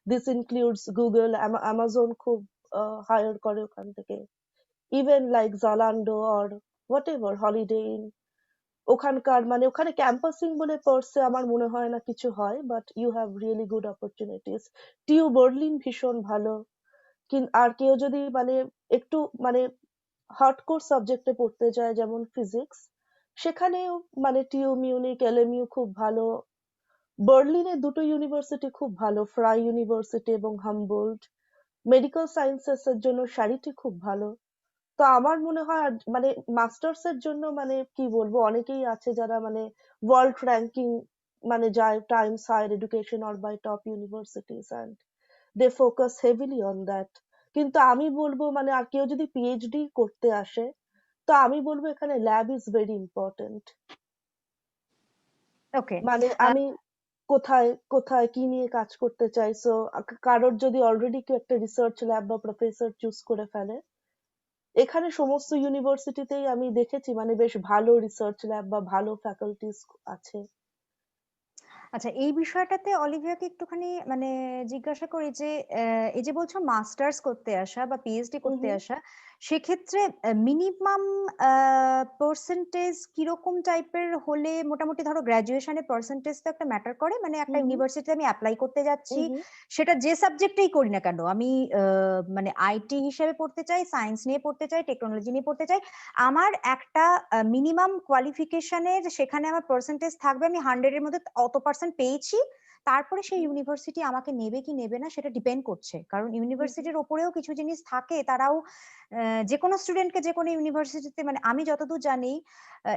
দিস ইনক্লুডস গুগল, অ্যামাজন খুব হায়ার করে ওখান থেকে, even like Zalando or whatever Holiday Inn. ওখানকার মানে ওখানে ক্যাম্পাসিং বলে পার্সে আমার মনে হয় না কিছু হয়, but you have really good opportunities. TU Berlin ভীষণ ভালো। আর কেউ যদি মানে একটু মানে হার্ডকোর সাবজেক্টে পড়তে চায় যেমন ফিজিক্স, সেখানেও মানে টিউ মিউনিক, এলএমইউ খুব ভালো। বার্লিনে দুটো ইউনিভার্সিটি খুব ভালো, ফ্রাই ইউনিভার্সিটি এবং হামবোল্ড। মেডিকেল সায়েন্সেস এর জন্য শারিটি খুব ভালো। তো আমার মনে হয় মানে মাস্টার্স এর জন্য মানে কি বলবো, অনেকেই আছে যারা মানে ওয়ার্ল্ড র্যাঙ্কিং মানে যায় Times Higher Education or by top universities, and they focus heavily on that. কিন্তু আমি বলবো মানে আর কেউ যদি পিএইচডি করতে আসে, তো আমি বলবো এখানে ল্যাব ইজ ভেরি ইম্পর্টেন্ট। ওকে। মানে আমি কোথায় কোথায় কি নিয়ে কাজ করতে চাই, সো কারোর যদি অলরেডি কেউ একটা রিসার্চ ল্যাব বা প্রফেসর চুজ করে ফেলে, এখানে সমস্ত ইউনিভার্সিটিতেই আমি দেখেছি মানে বেশ ভালো রিসার্চ ল্যাব বা ভালো ফ্যাকাল্টিস আছে। আচ্ছা, এই বিষয়টাতে অলিভিয়াকে একটুখানি মানে জিজ্ঞাসা করি যে এই যে বলছো মাস্টার্স করতে আসা বা পিএইচডি হুম করতে হুম আসা, সেক্ষেত্রে মিনিমাম পার্সেন্টেজ কিরকম টাইপের হলে মোটামুটি, ধরো গ্রাজুয়েশনের পার্সেন্টেজ তো একটা ম্যাটার করে, মানে একটা হুম ইউনিভার্সিটিতে আমি অ্যাপ্লাই করতে যাচ্ছি, হুম সেটা যে সাবজেক্টেই করি না কেন, আমি মানে আইটি হিসেবে পড়তে চাই, সায়েন্স নিয়ে পড়তে চাই, টেকনোলজি নিয়ে পড়তে চাই, আমার একটা মিনিমাম কোয়ালিফিকেশনের সেখানে আমার পার্সেন্টেজ থাকবে, আমি 100 এর মধ্যে অত পার্সেন্ট পেয়েছি, তারপরে সেই ইউনিভার্সিটি আমাকে নেবে কি নেবে না সেটা ডিপেন্ড করছে, কারণ ইউনিভার্সিটির ওপরেও কিছু জিনিস থাকে, তারাও যে কোনো স্টুডেন্টকে যে কোনো ইউনিভার্সিটিতে, মানে আমি যতদূর জানি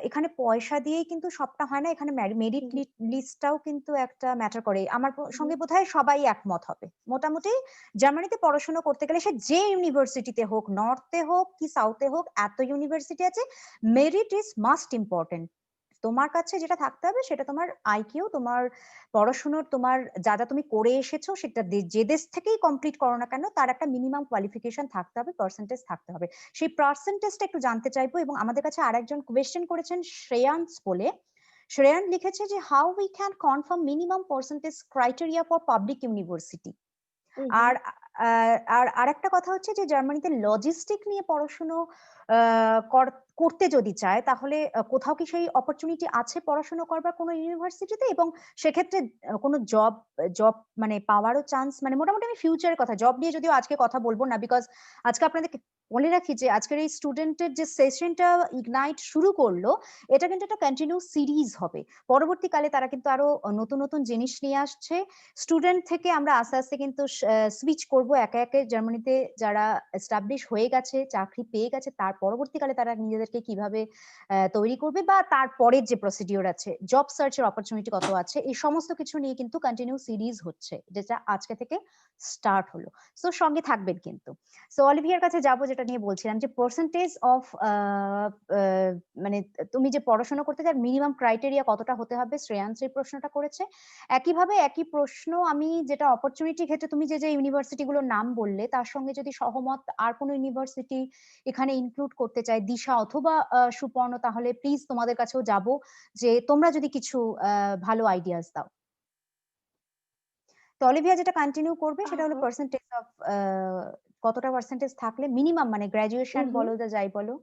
এখানে পয়সা দিয়েই কিন্তু সবটা হয় না, এখানে মেরিট হুম লিস্টটাও কিন্তু একটা ম্যাটার করে, আমার হুম সঙ্গে বোধহয় সবাই একমত হবে মোটামুটি। জার্মানিতে পড়াশোনা করতে গেলে সে যে ইউনিভার্সিটিতে হোক, নর্থে হোক কি সাউথে হোক, এত ইউনিভার্সিটি আছে, মেরিট ইজ মাস্ট ইম্পর্টেন্ট। তোমার কাছে যেটা থাকতে হবে সেটা তোমার আইকিউ, তোমার পড়াশোনার, তোমার যা যা তুমি করে এসেছো সেটা যে দেশ থেকেই কমপ্লিট করো না কেন তার একটা মিনিমাম কোয়ালিফিকেশন থাকতে হবে, পার্সেন্টেজ থাকতে হবে। সেই পার্সেন্টেজটা একটু জানতে চাইবো। এবং আমাদের কাছে আরেকজন কোয়েশ্চেন করেছেন শ্রেয়ান্স বলে। শ্রেয়ান লিখেছে যে how we can confirm minimum percentage criteria for public university. আর আর আরেকটা কথা হচ্ছে যে জার্মানিতে লজিস্টিক নিয়ে পড়াশুনো করতে যদি চায় তাহলে কোথাও কি সেই অপরচুনিটি আছে পড়াশোনা করবার কোনো ইউনিভার্সিটিতে, এবং সেক্ষেত্রে কোনো জব জব মানে পাওয়ারও চান্স, মানে মোটামুটি আমি ফিউচারের কথা, জব নিয়ে যদিও আজকে কথা বলবো না, বিকজ আজকে আপনাদেরকে বলে রাখি যে আজকের এই স্টুডেন্টের যে সেশনটা ইগনাইট শুরু করলো এটা কিন্তু একটা কন্টিনিউ সিরিজ হবে। পরবর্তীকালে তারা কিন্তু আরো নতুন নতুন জিনিস নিয়ে আসছে। স্টুডেন্ট থেকে আমরা আস্তে আস্তে কিন্তু সুইচ করব একে একে জার্মানিতে যারা এস্টাবলিশ হয়ে গেছে, চাকরি পেয়ে গেছে, তার পরবর্তীকালে তারা নিজেদেরকে কিভাবে তৈরি করবে, বা তারপরের যে প্রসিডিওর আছে, জব সার্চের অপরচুনিটি কত আছে, এই সমস্ত কিছু নিয়ে কিন্তু কন্টিনিউ সিরিজ হচ্ছে, যেটা আজকে থেকে স্টার্ট হলো। সো সঙ্গে থাকবেন কিন্তু। সো অলিভিয়ার কাছে যাব, যেটা নিয়ে বলছিলাম যে পার্সেন্টেজ অফ মানে তুমি যে পড়াশোনা করতে চাও মিনিমাম ক্রাইটেরিয়া কতটা হতে হবে, শ্রেয়াংশ এই প্রশ্নটা করেছে। একইভাবে একই প্রশ্ন আমি যেটা অপরচুনিটি ক্ষেত্রে তুমি যে যে ইউনিভার্সিটি গুলোর নাম বললে তার সঙ্গে যদি সহমত আর কোনো ইউনিভার্সিটি এখানে ইনক্লুড করতে চায়, দিশা অথবা সুপর্ণ, তাহলে প্লিজ তোমাদের কাছেও যাব যে তোমরা যদি কিছু ভালো আইডিয়াস দাও। তো অলিভিয়া যেটা কন্টিনিউ করবে সেটা হলো পার্সেন্টেজ অফ কতটা পার্সেন্টেজ থাকলে মিনিমাম, মানে গ্রাজুয়েশন বলো যা যাই বলো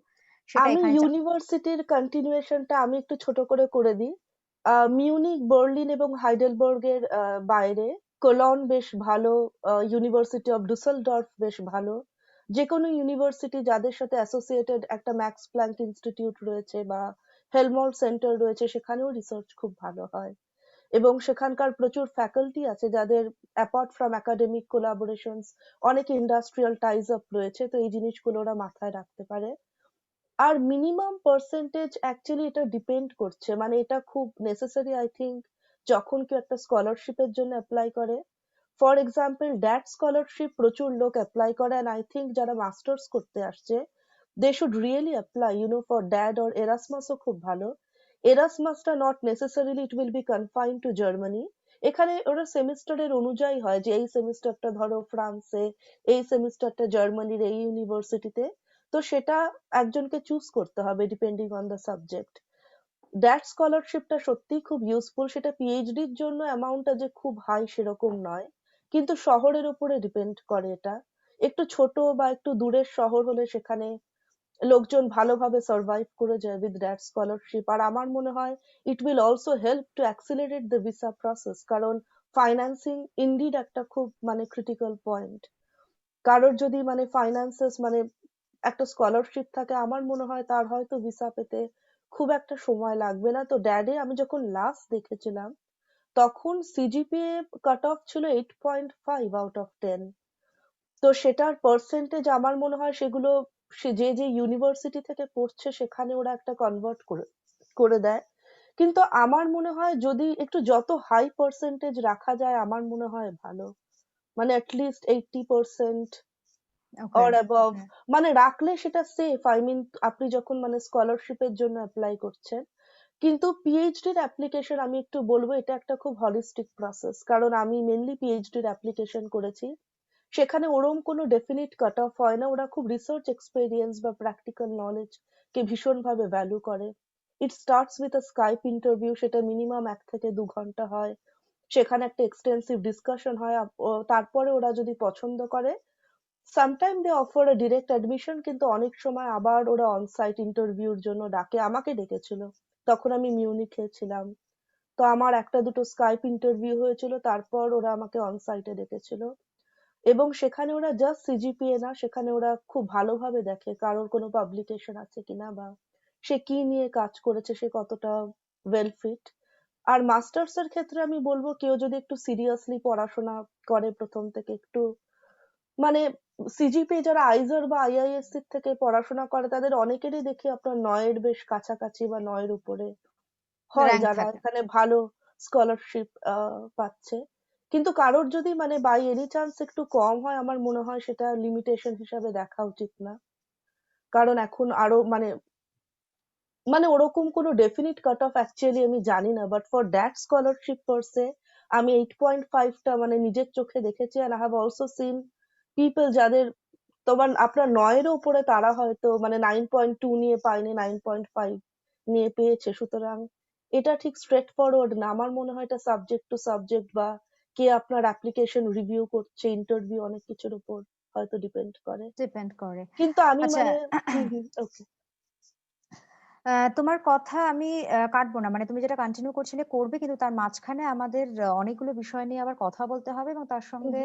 সেটা আমি এখানে ইউনিভার্সিটির কন্টিনিউয়েশনটা আমি একটু ছোট করে দিই। মিউনিক, বার্লিন এবং হাইডেলবার্গের বাইরে কোলন বেশ ভালো, ইউনিভার্সিটি অফ ডুসেলডর্ফ বেশ ভালো। যে কোনো ইউনিভার্সিটি যাদের সাথে অ্যাসোসিয়েটেড একটা ম্যাক্স প্ল্যাঙ্ক ইনস্টিটিউট রয়েছে বা হেলমল্টজ সেন্টার রয়েছে সেখানেও রিসার্চ খুব ভালো হয় এবং সেখানকার প্রচুর ফ্যাকাল্টি আছে যাদের অ্যাপার্ট ফ্রম একাডেমিক কোলাবোরেশনস অনেক ইন্ডাস্ট্রিয়াল টাইজ আপ রয়েছে, তো এই জিনিসগুলো ওরা মাথায় রাখতে পারে। আর মিনিমাম পার্সেন্টেজ অ্যাকচুয়ালি এটা ডিপেন্ড করছে, মানে এটা খুব নেসেসারি আই থিঙ্ক যখন কেউ একটা স্কলারশিপের জন্য অ্যাপ্লাই করে। ফর এক্সাম্পল ড্যাট স্কলারশিপ প্রচুর লোক অ্যাপ্লাই করে, অ্যান্ড আই থিঙ্ক যারা মাস্টার্স করতে আসছে they should really apply for DAAD or এরাসমাসও খুব ভালো। এরাসমাসটা not necessarily it will be confined to Germany. এখানে ওরা সেমিস্টারের অনুযায়ী হয় যে এই সেমিস্টারটা ধরো ফ্রান্সে, এই সেমিস্টারটা জার্মানির এই ইউনিভার্সিটিতে, তো সেটা একজনকে চুজ করতে হবে depending on the subject. That স্কলারশিপটা সত্যিই খুব ইউজফুল। সেটা পিএইচডির জন্য অ্যামাউন্টটা যে খুব হাই সেরকম নয়, কিন্তু শহরের উপরে ডিপেন্ড করে এটা। একটু ছোট বা একটু দূরের শহর হলে সেখানে লোকজন ভালোভাবে সার্ভাইভ করে যায় উইথ দ্যাট স্কলারশিপ। আর আমার মনে হয় it will also help to accelerate the visa process, কারণ ফাইন্যান্সিং ইনডিড একটা খুব মানে ক্রিটিক্যাল পয়েন্ট। কারোর যদি মানে ফাইন্যান্সেস মানে একটা স্কলারশিপ থাকে আমার মনে হয় তার হয়তো ভিসা পেতে খুব একটা সময় লাগবে না। তো ড্যাডে আমি যখন লাস্ট দেখেছিলাম তখন সিজিপিএ কাট অফ ছিল 8.5 আউট অফ 10। তো সেটার পার্সেন্টেজ আমার মনে হয় সেগুলো সে যে যে ইউনিভার্সিটি থেকে পড়ছে সেখানে ওরা একটা কনভার্ট করে দেয়। কিন্তু আমার মনে হয় যদি একটু যত হাই পার্সেন্টেজ রাখা যায় আমার মনে হয় ভালো, মানে অ্যাটলিস্ট 80% অর অ্যাবভ, মানে রাখলে সেটা সেফ। আই মিন আপনি যখন মানে স্কলারশিপের জন্য অ্যাপ্লাই করছেন। কিন্তু পিএইচডির অ্যাপ্লিকেশন আমি একটু বলবো এটা একটা খুব হলিস্টিক প্রসেস, কারণ আমি মেনলি পিএইচডির অ্যাপ্লিকেশন করেছি। সেখানে ওরম কোনো ডেফিনিট কাট অফ হয় না, ওরা খুব রিসার্চ এক্সপেরিয়েন্স বা প্র্যাকটিক্যাল নলেজ কে ভীষণভাবে ভ্যালু করে। It starts with a Skype interview, সেটা মিনিমাম 1 থেকে 2 ঘন্টা হয়। সেখানে একটা এক্সটেন্সিভ ডিসকাশন হয়, তারপরে ওরা যদি পছন্দ করে sometime they offer a direct admission, কিন্তু অনেক সময় আবার ওরা অন সাইট ইন্টারভিউর জন্য ডাকে। আমাকে ডেকেছিল, তখন আমি মিউনিখে ছিলাম। তো আমার একটা দুটো স্কাইপ ইন্টারভিউ হয়েছিল, তারপর ওরা আমাকে অন সাইটে ডেকেছিল। এবং সেখানে ওরা জাস্ট সিজিপিএ না, সেখানে ওরা খুব ভালোভাবে দেখে কারোর কোনো পাবলিকেশন আছে কিনা বা সে কি নিয়ে কাজ করেছে, সে কতটা ওয়েল ফিট। আর মাস্টার্স এর ক্ষেত্রে আমি বলবো কেউ যদি একটু সিরিয়াসলি পড়াশোনা করে প্রথম থেকে, একটু মানে সিজিপিএ যারা আইজার বা আইআইএসসি থেকে পড়াশোনা করে তাদের অনেকেরই দেখি আপনার 9 এর বেশ কাছাকাছি বা 9 এর উপরে হয় র্যাঙ্ক যারা থাকে। এখানে ভালো স্কলারশিপ পাচ্ছে। কিন্তু কারোর যদি মানে বাই এনি চান্স একটু কম হয় আমার মনে হয় সেটা লিমিটেশন হিসাবে দেখা উচিত না, কারণ এখন আরো মানে মানে ওরকম কোনো ডেফিনিট কাট অফ অ্যাকচুয়ালি আমি জানি না, বাট ফর দ্যাট স্কলারশিপ পারসে আমি 8.5টা মানে নিজের চোখে দেখেছি। And I have also scene people যাদের তোমার আপনার 9-এরও উপরে, তারা হয়তো মানে 9.2 নিয়ে পায়নি, 9.5 নিয়ে পেয়েছে। সুতরাং এটা ঠিক স্ট্রেট ফরওয়ার্ড না। আমার মনে হয় এটা সাবজেক্ট টু সাবজেক্ট বা কে আপনার অ্যাপ্লিকেশন রিভিউ করছে, ইন্টারভিউ, অনেক কিছুর উপর হয়তো ডিপেন্ড করে। ডিপেন্ড করে। কিন্তু আমি আচ্ছা, মানে ওকে। তোমার কথা আমি কাটবো না, মানে তুমি যেটা কন্টিনিউ করছিলে করবে, কিন্তু তার মাঝখানে আমাদের অনেকগুলো বিষয় নিয়ে আবার কথা বলতে হবে, এবং তার সঙ্গে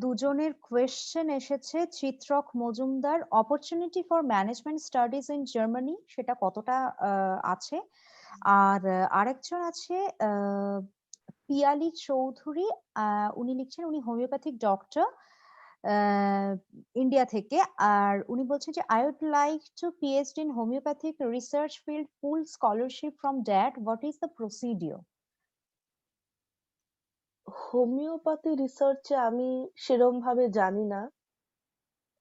দুজনের কোয়েশ্চেন এসেছে। Chitrak Majumdar, opportunity for management studies in Germany সেটা কতটা আছে, আর আরেকজন আছে পিয়ালি চৌধুরী, উনি লিখছেন উনি হোমিওপ্যাথিক ডক্টর ইন্ডিয়া থেকে, আর উনি বলছেন যে I would like to PhD in homeopathic research field, full scholarship from DAAD, what is the procedure? Homeopathy রিসার্চে আমি সেরম ভাবে জানি না।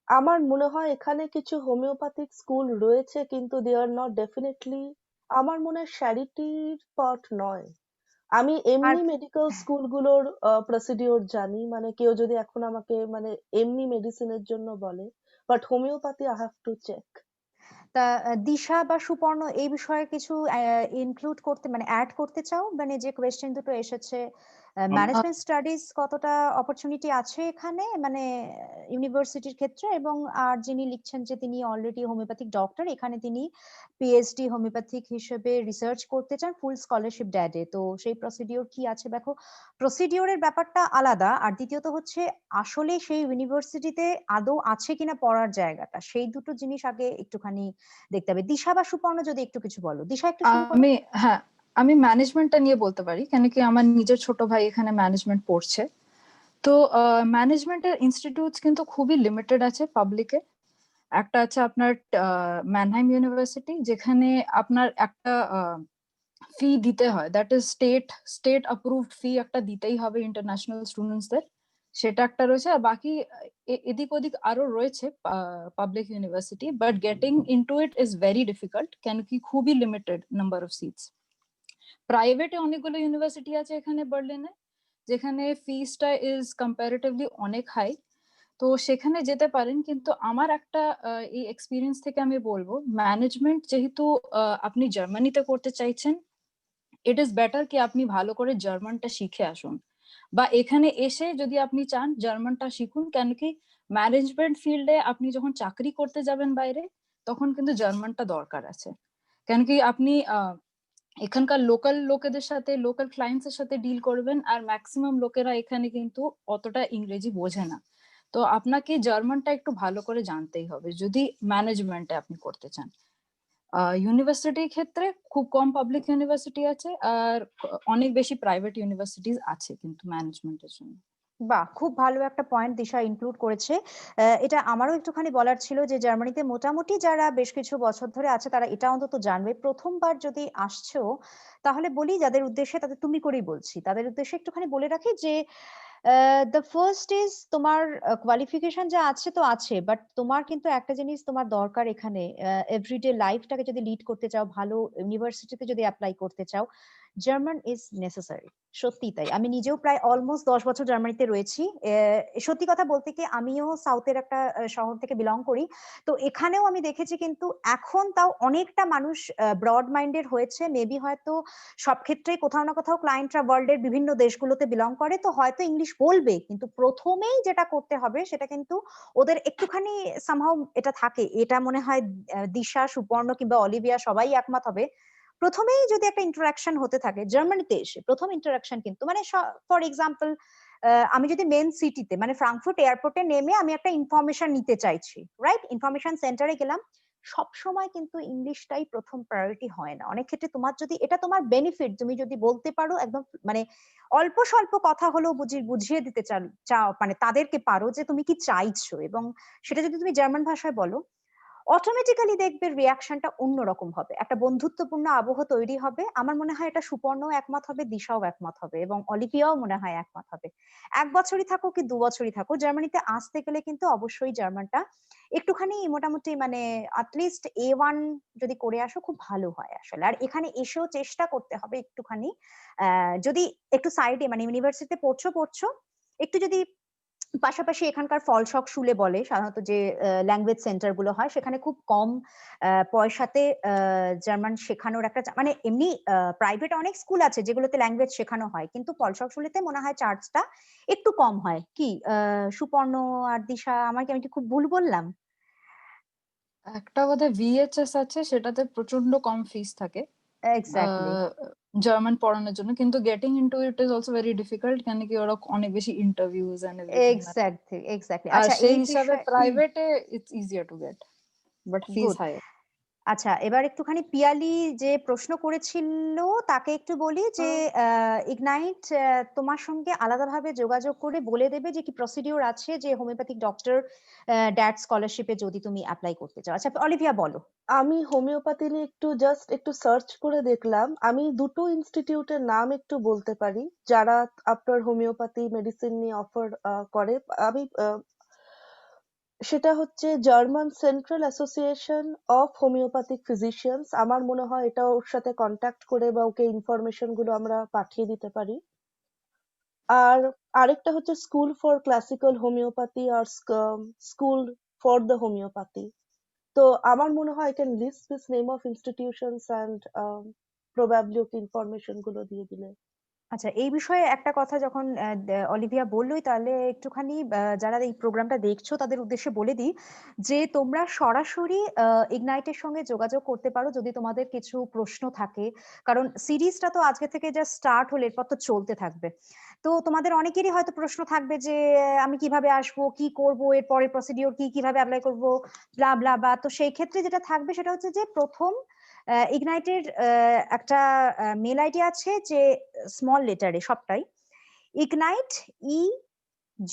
আমার মনে হয় এখানে কিছু হোমিওপ্যাথিক স্কুল রয়েছে, কিন্তু দে আর নট ডেফিনেটলি, আমার মনে হয় চ্যারিটির পার্ট নয়। আমি আর এমনি মেডিকেল স্কুলগুলোর প্রসিডিওর জানি, মানে কেউ যদি এখন আমাকে মানে এমনি মেডিসিনের জন্য বলে, but homeopathy I have to check. তা দিশা বা সুপর্ণ এই বিষয়ে কিছু ইনক্লুড করতে, মানে অ্যাড করতে চাও? মানে যে কোয়েশ্চেন দুটো এসেছে, ম্যানেজমেন্ট স্টাডিজ কতটা অপরচুনিটি আছে এখানে, মানে ইউনিভার্সিটির ক্ষেত্রে, এবং আর যিনি লিখছেন যে তিনি অলরেডি হোমিওপ্যাথিক ডক্টর, এখানে তিনি পিএইচডি হোমিওপ্যাথিক হিসেবে রিসার্চ করতে চান ফুল স্কলারশিপ ড্যাডে, তো সেই প্রসিডিওর কি আছে দেখো। প্রসিডিওরের ব্যাপারটা আলাদা, আর দ্বিতীয়ত হচ্ছে আসলে সেই ইউনিভার্সিটিতে আদৌ আছে কিনা পড়ার জায়গাটা, সেই দুটো জিনিস আগে একটুখানি দেখতে হবে। দিশা বা সুপর্ণ যদি একটু কিছু বলো। দিশা একটু শুরু করো। হ্যাঁ, আমি ম্যানেজমেন্টটা নিয়ে বলতে পারি, কেন কি আমার নিজের ছোট ভাই এখানে ম্যানেজমেন্ট পড়ছে। তো ম্যানেজমেন্টের ইনস্টিটিউটস কিন্তু খুবই লিমিটেড আছে পাবলিকে। একটা আছে আপনার ম্যানহাইম ইউনিভার্সিটি, যেখানে আপনার একটা ফি দিতে হয়, দ্যাট ইজ স্টেট অ্যাপ্রুভড ফি একটা দিতেই হবে ইন্টারন্যাশনাল স্টুডেন্টসদের, সেটা একটা রয়েছে। আর বাকি এদিক ওদিক আরো রয়েছে public university, but getting into it is very difficult, কেন কি খুবই লিমিটেড নাম্বার অফ সিটস। প্রাইভেটে অনেকগুলো ইউনিভার্সিটি আছে এখানে বার্লিনে, যেখানে ফিসটা ইজ কম্পারেটিভলি অনেক হাই, তো সেখানে যেতে পারেন। কিন্তু আমার একটা এই এক্সপিরিয়েন্স থেকে আমি বলবো, ম্যানেজমেন্ট যেহেতু আপনি জার্মানিতে করতে চাইছেন, ইট ইজ বেটার কি আপনি ভালো করে জার্মানটা শিখে আসুন, বা এখানে এসে যদি আপনি চান জার্মানটা শিখুন, কেন কি ম্যানেজমেন্ট ফিল্ডে আপনি যখন চাকরি করতে যাবেন বাইরে, তখন কিন্তু জার্মানটা দরকার আছে। কেন কি আপনি এখানকার লোকাল লোকেদের সাথে, লোকাল ক্লায়েন্টস এর সাথে ডিল করবেন, আর ম্যাক্সিমাম লোকেরা এখানে কিন্তু অতটা ইংরেজি বোঝে না। তো আপনাকে জার্মানটা একটু ভালো করে জানতেই হবে যদি ম্যানেজমেন্টে আপনি করতে চান। ইউনিভার্সিটির ক্ষেত্রে খুব কম পাবলিক ইউনিভার্সিটি আছে, আর অনেক বেশি প্রাইভেট ইউনিভার্সিটিজ আছে কিন্তু ম্যানেজমেন্টের জন্য। বাহ, খুব ভালো একটা পয়েন্ট দিশা ইনক্লুড করেছে। এটা আমারও একটুখানি বলার ছিল যে জার্মানিতে মোটামুটি যারা বেশ কিছু বছর ধরে আছে তারা এটা অন্তত জানবে। প্রথমবার যদি আসছো তাহলে বলি যাদের উদ্দেশ্যে, তাদের তুমি করেই বলছি, তাদের উদ্দেশ্যে একটুখানি বলে রাখি যে দ্য ফার্স্ট ইজ তোমার কোয়ালিফিকেশন যা আছে তো আছে, বাট তোমার কিন্তু একটা জিনিস তোমার দরকার এখানে, এভরিডে লাইফটাকে যদি লিড করতে চাও, ভালো ইউনিভার্সিটিতে যদি অ্যাপ্লাই করতে চাও, জার্মান ইজ নেসেসারি। সত্যি তাই, আমি নিজেও প্রায় অলমোস্ট 10 বছর জার্মানিতে রয়েছি। সত্যি কথা বলতে কি আমিও সাউথের একটা শহর থেকে বিলং করি, তো এখানেও আমি দেখেছি কিন্তু এখন তাও অনেকটা মানুষ ব্রড মাইন্ডেড হয়েছে। মেবি হয়তো সব ক্ষেত্রে কোথাও না কোথাও ক্লায়েন্টরা ওয়ার্ল্ডের বিভিন্ন দেশগুলোতে বিলং করে, তো হয়তো ইংলিশ বলবে, কিন্তু প্রথমেই যেটা করতে হবে সেটা কিন্তু ওদের একটুখানি সামহাও এটা থাকে, এটা মনে হয় দিশা, সুপর্ণ কিংবা অলিভিয়া সবাই একমত হবে। প্রথমেই যদি একটা ইন্টারাকশন হতে থাকে জার্মানিতে এসে, প্রথম ইন্টারাকশন কিন্তু মানে ফর এক্সাম্পল আমি যদি মেন সিটিতে মানে ফ্রাঙ্কফুর্ট এয়ারপোর্টে নেমে আমি একটা ইনফরমেশন নিতে চাইছি, রাইট, ইনফরমেশন সেন্টারে গেলাম, সব সময় কিন্তু ইংলিশটাই প্রথম প্রায়োরিটি হয় না। অনেক ক্ষেত্রে তোমার যদি এটা তোমার বেনিফিট, তুমি যদি বলতে পারো একদম মানে অল্প স্বল্প কথা হলেও বুঝিয়ে দিতে চাও, মানে তাদেরকে পারো যে তুমি কি চাইছো, এবং সেটা যদি তুমি জার্মান ভাষায় বলো, অটোমেটিক্যালি দেখবে রিয়াকশনটা অন্যরকম হবে, একটা বন্ধুত্বপূর্ণ আবহ তৈরি হবে। আমার মনে হয় এটা সুপর্ণও একমত হবে, দিশাও একমত হবে, এবং অলিভিয়াও মনে হয় একমত হবে। 1 বছরই থাকো কি 2 বছরই থাকো, জার্মানিতে আসতে গেলে কিন্তু অবশ্যই জার্মানটা একটুখানি মোটামুটি মানে অ্যাটলিস্ট A1 যদি করে আসো খুব ভালো হয় আসলে। আর এখানে এসেও চেষ্টা করতে হবে একটুখানি যদি একটু সাইডে মানে ইউনিভার্সিটিতে পড়ছো একটু যদি পাশাপাশি এখানকার ফলসক শুলে বলে সাধারণত যে ল্যাঙ্গুয়েজ সেন্টার গুলো হয় সেখানে খুব কম পয়সাতে জার্মান শেখানোর একটা মানে এমনি প্রাইভেট অনেক স্কুল আছে যেগুলোতে ল্যাঙ্গুয়েজ শেখানো হয় কিন্তু ফলসক শুলেতে মনে হয় চার্জটা একটু কম হয় কি সুপর্ণ আর দিশা আমি কি খুব ভুল বললাম? একটা বোধহয় VHS আছে, সেটাতে প্রচন্ড কম ফিস থাকে এক্স্যাক্টলি জার্মান পড়ানোর জন্য, কিন্তু getting into it is also very difficult, কেন কি ওরা অনেক বেশি ইন্টারভিউজ এন্ড এভরিথিং। এক্স্যাক্টলি আর আচ্ছা সেই এই হিসাবে বিষয়ে প্রাইভেটে it's easier to get, but fees good higher. আচ্ছা এবার একটুখানি পিয়ালি যে প্রশ্ন করেছিল তাকে একটু বলি যে ইগনাইট তোমার সঙ্গে আলাদাভাবে যোগাযোগ করে বলে দেবে যে কি প্রসিডিওর আছে যে হোমিওপ্যাথিক ডক্টর ড্যাট স্কলারশিপে যদি তুমি অ্যাপ্লাই করতে চাও। আচ্ছা অলিভিয়া বলো। আমি হোমিওপ্যাথি নিয়ে একটু সার্চ করে দেখলাম, আমি দুটো ইনস্টিটিউটের নাম একটু বলতে পারি যারা আপনার হোমিওপ্যাথি মেডিসিন নিয়ে অফার করে। আমি সেটা হচ্ছে German central association of homeopathic physicians. আমার মনে হয় এটা ওর সাথে কন্ট্যাক্ট করে বা ওকে ইনফরমেশন গুলো আমরা পাঠিয়ে দিতে পারি। আর আরেকটা হচ্ছে স্কুল ফর ক্লাসিক্যাল হোমিওপ্যাথি আর স্কুল ফর দ্য হোমিওপ্যাথি। তো আমার মনে হয় I can list this name of institutions and probably okay information গুলো দিয়ে দিলে। আচ্ছা এই বিষয়ে একটা কথা যখন অলিভিয়া বললোই তাহলে একটুখানি যারা এই প্রোগ্রামটা দেখছো তাদের উদ্দেশ্যে বলে দিই যে তোমরা সরাসরি ইগনাইটের সঙ্গে যোগাযোগ করতে পারো যদি তোমাদের কিছু প্রশ্ন থাকে, কারণ সিরিজটা তো আজকে থেকে জাস্ট স্টার্ট হলে এরপর তো চলতে থাকবে। তো তোমাদের অনেকেরই হয়তো প্রশ্ন থাকবে যে আমি কিভাবে আসবো, কি করব, এর পরের প্রসিডিওর কি, কিভাবে অ্যাপ্লাই করবো, ব্লা ব্লা বা। তো সেই ক্ষেত্রে যেটা থাকবে সেটা হচ্ছে যে প্রথম ইগনাইটের একটা মেল আইডি আছে যে স্মল লেটারে সবটাই ইগনাইট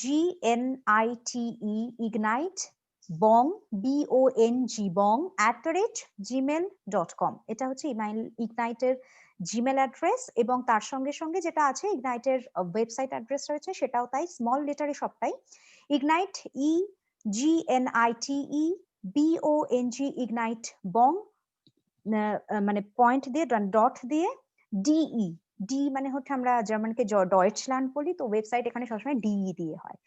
EGNITE ইগনাইট বং BONG বং @gmail.com। এটা হচ্ছে ইগনাইটের জিমেল অ্যাড্রেস এবং তার সঙ্গে সঙ্গে যেটা আছে ইগনাইটের ওয়েবসাইট অ্যাড্রেস রয়েছে সেটাও তাই স্মল লেটারে সবটাই ইগনাইট EGNITE BONG ইগনাইট বং মানে পয়েন্ট দিয়ে ডট দিয়ে ডিই ডি মানে হচ্ছে আমরা জার্মানকে ডয়েচল্যান্ড বলি, তো ওয়েবসাইট এখানে সবসময় ডিই দিয়ে হয়।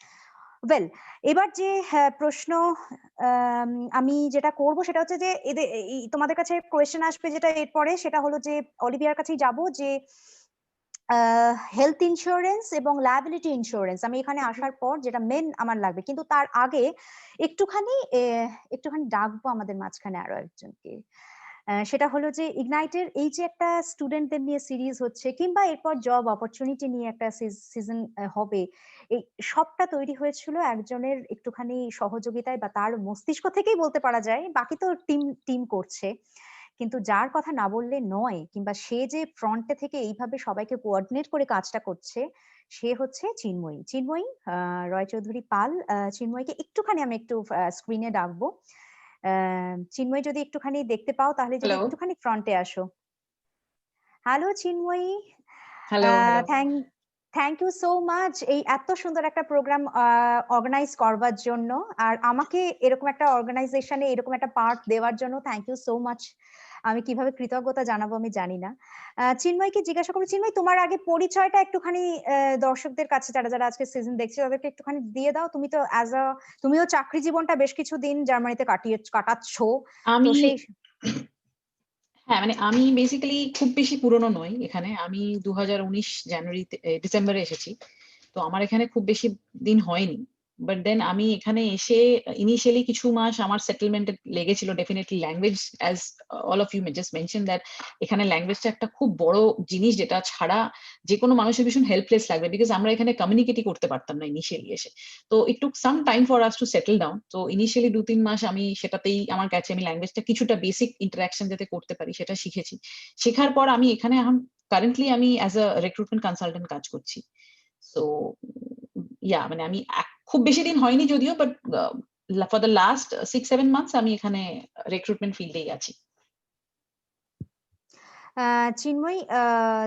ওয়েল এবার যে প্রশ্ন আমি যেটা করব সেটা হচ্ছে যে তোমাদের কাছে কোয়েশ্চেন আসবে যেটা এরপরে সেটা হলো যে অলিভিয়ার কাছেই যাব যে হেলথ ইন্স্যুরেন্স এবং লায়াবিলিটি ইন্স্যুরেন্স আমি এখানে আসার পর যেটা মেন আমার লাগবে, কিন্তু তার আগে একটুখানি ডাকবো আমাদের মাঝখানে আরো একজনকে। সেটা হলো যে ইগনাইটের এই যে একটা স্টুডেন্টদের নিয়ে সিরিজ হচ্ছে কিংবা এরপর জব অপরচুনিটি নিয়ে একটা সিজন হবে, এই সবটা তৈরি হয়েছিল একজনের একটুখানি সহযোগিতায় বা তার মস্তিষ্ক থেকেই বলতে পারা যায়, বাকি তো টিম করছে। কিন্তু যার কথা না বললে নয় কিংবা সে যে ফ্রন্টে থেকে এইভাবে সবাইকে কোঅর্ডিনেট করে কাজটা করছে সে হচ্ছে চিন্ময়ী রয়চৌধুরী পাল। চিন্ময়ীকে একটুখানি আমি একটু স্ক্রিনে ডাকবো। চিন্ময়ী যদি একটুখানি দেখতে পাও তাহলে যদি একটুখানি ফ্রন্টে আসো। Hello Chinmayi, thank you so much এই এত সুন্দর একটা প্রোগ্রাম অর্গানাইজ করবার জন্য, আর আমাকে এরকম একটা অর্গানাইজেশনে এরকম একটা পার্ট দেওয়ার জন্য থ্যাংক ইউ সো মাচ। আমি কিভাবে কৃতজ্ঞতা জানাবো আমি জানি না। চিন্ময়কে জিজ্ঞাসা করবো, চিন্ময় তোমার আগে পরিচয়টা একটুখানি দর্শকদের কাছে যারা যারা আজকে সিজন দেখছে তাদেরকে একটুখানি দিয়ে দাও। তুমি তো তুমিও চাকরি জীবনটা বেশ কিছুদিন জার্মানিতে কাটাচ্ছো। আমি হ্যাঁ মানে আমি বেসিক্যালি খুব বেশি পুরনো নই এখানে, আমি 2019 ডিসেম্বরে এসেছি, তো আমার এখানে খুব বেশি দিন হয়নি। বাট দেন আমি এখানে এসে ইনিশিয়ালি কিছু মাস আমার সেটেলমেন্টে লেগেছিল। Definitely language, as all of you just mention that, এখানে ল্যাঙ্গুয়েজটা একটা খুব বড় জিনিস যেটা ছাড়া যে কোনো মানুষের ভীষণ হেল্পলেস লাগবে, বিকজ আমরা এখানে কমিউনিকেটই করতে পারতাম না ইনিশিয়ালি এসে। তো it took some time for us to settle down. তো ইনিশিয়ালি 2-3 মাস আমি সেটাতেই আমার কাছে আমি ল্যাঙ্গুয়েজটা কিছুটা বেসিক ইন্টারাকশন যাতে করতে পারি সেটা শিখেছি। শেখার পর আমি এখানে এখন কারেন্টলি আমি অ্যাজ আ রিক্রুটমেন্ট কনসালটেন্ট কাজ করছি। সো মানে আমি খুব বেশি দিন হয়নি যদিও, but for the last 6-7 months আমি এখানে রিক্রুটমেন্ট ফিল্ডেই আছি। চিন্ময়ী,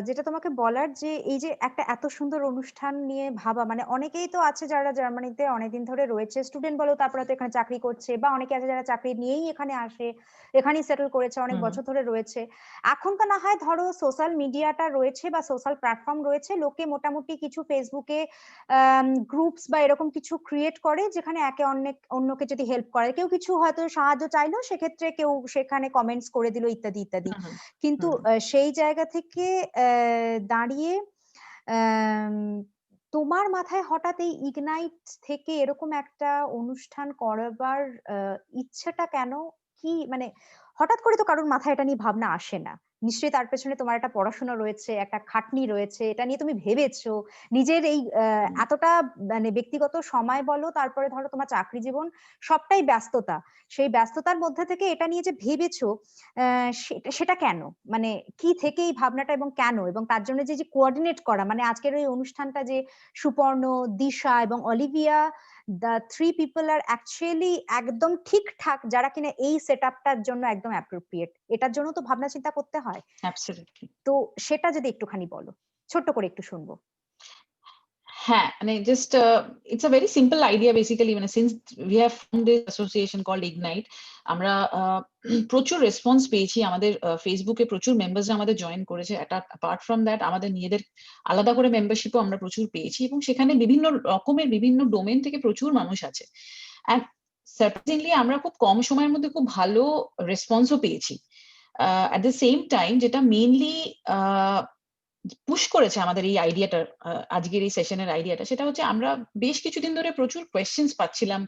যেটা তোমাকে বলার যে এই যে একটা এত সুন্দর অনুষ্ঠান নিয়ে ভাবা, মানে অনেকেই তো আছে যারা জার্মানিতে অনেকদিন ধরে রয়েছে, স্টুডেন্ট বলো, তারপরে তো এখানে চাকরি করছে, বা অনেকে আছে যারা চাকরি নিয়েই এখানে আসে, এখানেই সেটেল করেছে, অনেক হুম বছর ধরে রয়েছে। এখন তো না হয় ধরো সোশ্যাল মিডিয়াটা রয়েছে বা সোশ্যাল প্ল্যাটফর্ম রয়েছে, লোকে মোটামুটি কিছু ফেসবুকে গ্রুপস বা এরকম কিছু ক্রিয়েট করে যেখানে একে অন্যকে যদি হেল্প করে, কেউ কিছু হয়তো সাহায্য চাইলো, সেক্ষেত্রে কেউ সেখানে কমেন্টস করে দিল ইত্যাদি ইত্যাদি। হুম কিন্তু সেই জায়গা থেকে দাঁড়িয়ে আম, তোমার মাথায় হঠাৎ এই ইগনাইট থেকে এরকম একটা অনুষ্ঠান করবার ইচ্ছেটা কেন? কি মানে হঠাৎ করে তো কারোর মাথায় এটা নিয়ে ভাবনা আসে না, নিশ্চয়ই তার পেছনে তোমার একটা পড়াশোনা রয়েছে, একটা খাটনি রয়েছে, এটা নিয়ে তুমি ভেবেছো, নিজের এই এতটা মানে ব্যক্তিগত সময় বলো, তারপরে ধরো তোমার চাকরি জীবন, সবটাই ব্যস্ততা, সেই ব্যস্ততার মধ্যে থেকে এটা নিয়ে যে ভেবেছো, সেটা কেন? মানে কি থেকে এই ভাবনাটা এবং কেন, এবং তার জন্য যে যে কোঅর্ডিনেট করা, মানে আজকের ওই অনুষ্ঠানটা যে সুপর্ণ, দিশা এবং Olivia, the three people are actually একদম ঠিকঠাক, যারা কিনা এই সেট আপটার জন্য একদম অ্যাপ্রোপ্রিয়েট, এটার জন্য তো ভাবনা চিন্তা করতে হয়। অ্যাবসলিউটলি। তো সেটা যদি একটুখানি বলো, ছোট্ট করে একটু শুনবো। হ্যাঁ, মানে just it's a very simple idea basically, মানে since we have formed this association called Ignite, আমরা প্রচুর রেসপন্স পেয়েছি, আমাদের ফেসবুকে প্রচুর মেম্বার্সরা আমাদের জয়েন করেছে। এটা অ্যাপার্ট ফ্রম দ্যাট আমাদের নিজেদের আলাদা করে মেম্বারশিপও আমরা প্রচুর পেয়েছি, এবং সেখানে বিভিন্ন রকমের বিভিন্ন ডোমেন থেকে প্রচুর মানুষ আছে। অ্যান্ড সারপ্রাইজিংলি আমরা খুব কম সময়ের মধ্যে খুব ভালো রেসপন্সও পেয়েছি। অ্যাট দ্য সেম টাইম যেটা মেইনলি পুশ করেছে আমাদের এই আইডিয়াটা, আজকের এই সেশনের আইডিয়াটা, সেটা হচ্ছে আমরা বেশ কিছুদিন ধরে প্রচুর কোয়েশ্চেন্স পাচ্ছিলাম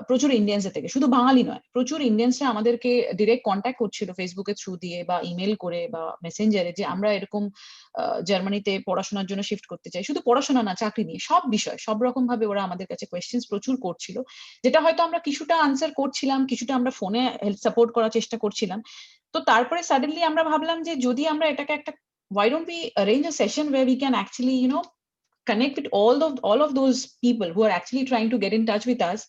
প্রচুর ইন্ডিয়ানসের থেকে, শুধু বাঙালি নয়, প্রচুর ইন্ডিয়ানসরা আমাদেরকে ডিরেক্ট কন্ট্যাক্ট করছিল ফেসবুকের থ্রু দিয়ে বা ইমেল করে বা মেসেঞ্জারে, যে আমরা এরকম জার্মানিতে পড়াশোনার জন্য শিফট করতে চাই। শুধু পড়াশোনা না, চাকরি নিয়ে সব বিষয়, সব রকম ভাবে ওরা আমাদের কাছে কোয়েশ্চেন্স প্রচুর করছিল, যেটা হয়তো আমরা কিছুটা আনসার করছিলাম, কিছুটা আমরা ফোনে হেল্প সাপোর্ট করার চেষ্টা করছিলাম। তো তারপরে সাডেনলি আমরা ভাবলাম যে যদি আমরা এটাকে একটা, why don't we arrange a session where we can actually, connect with all of those people who are actually trying to get in touch with us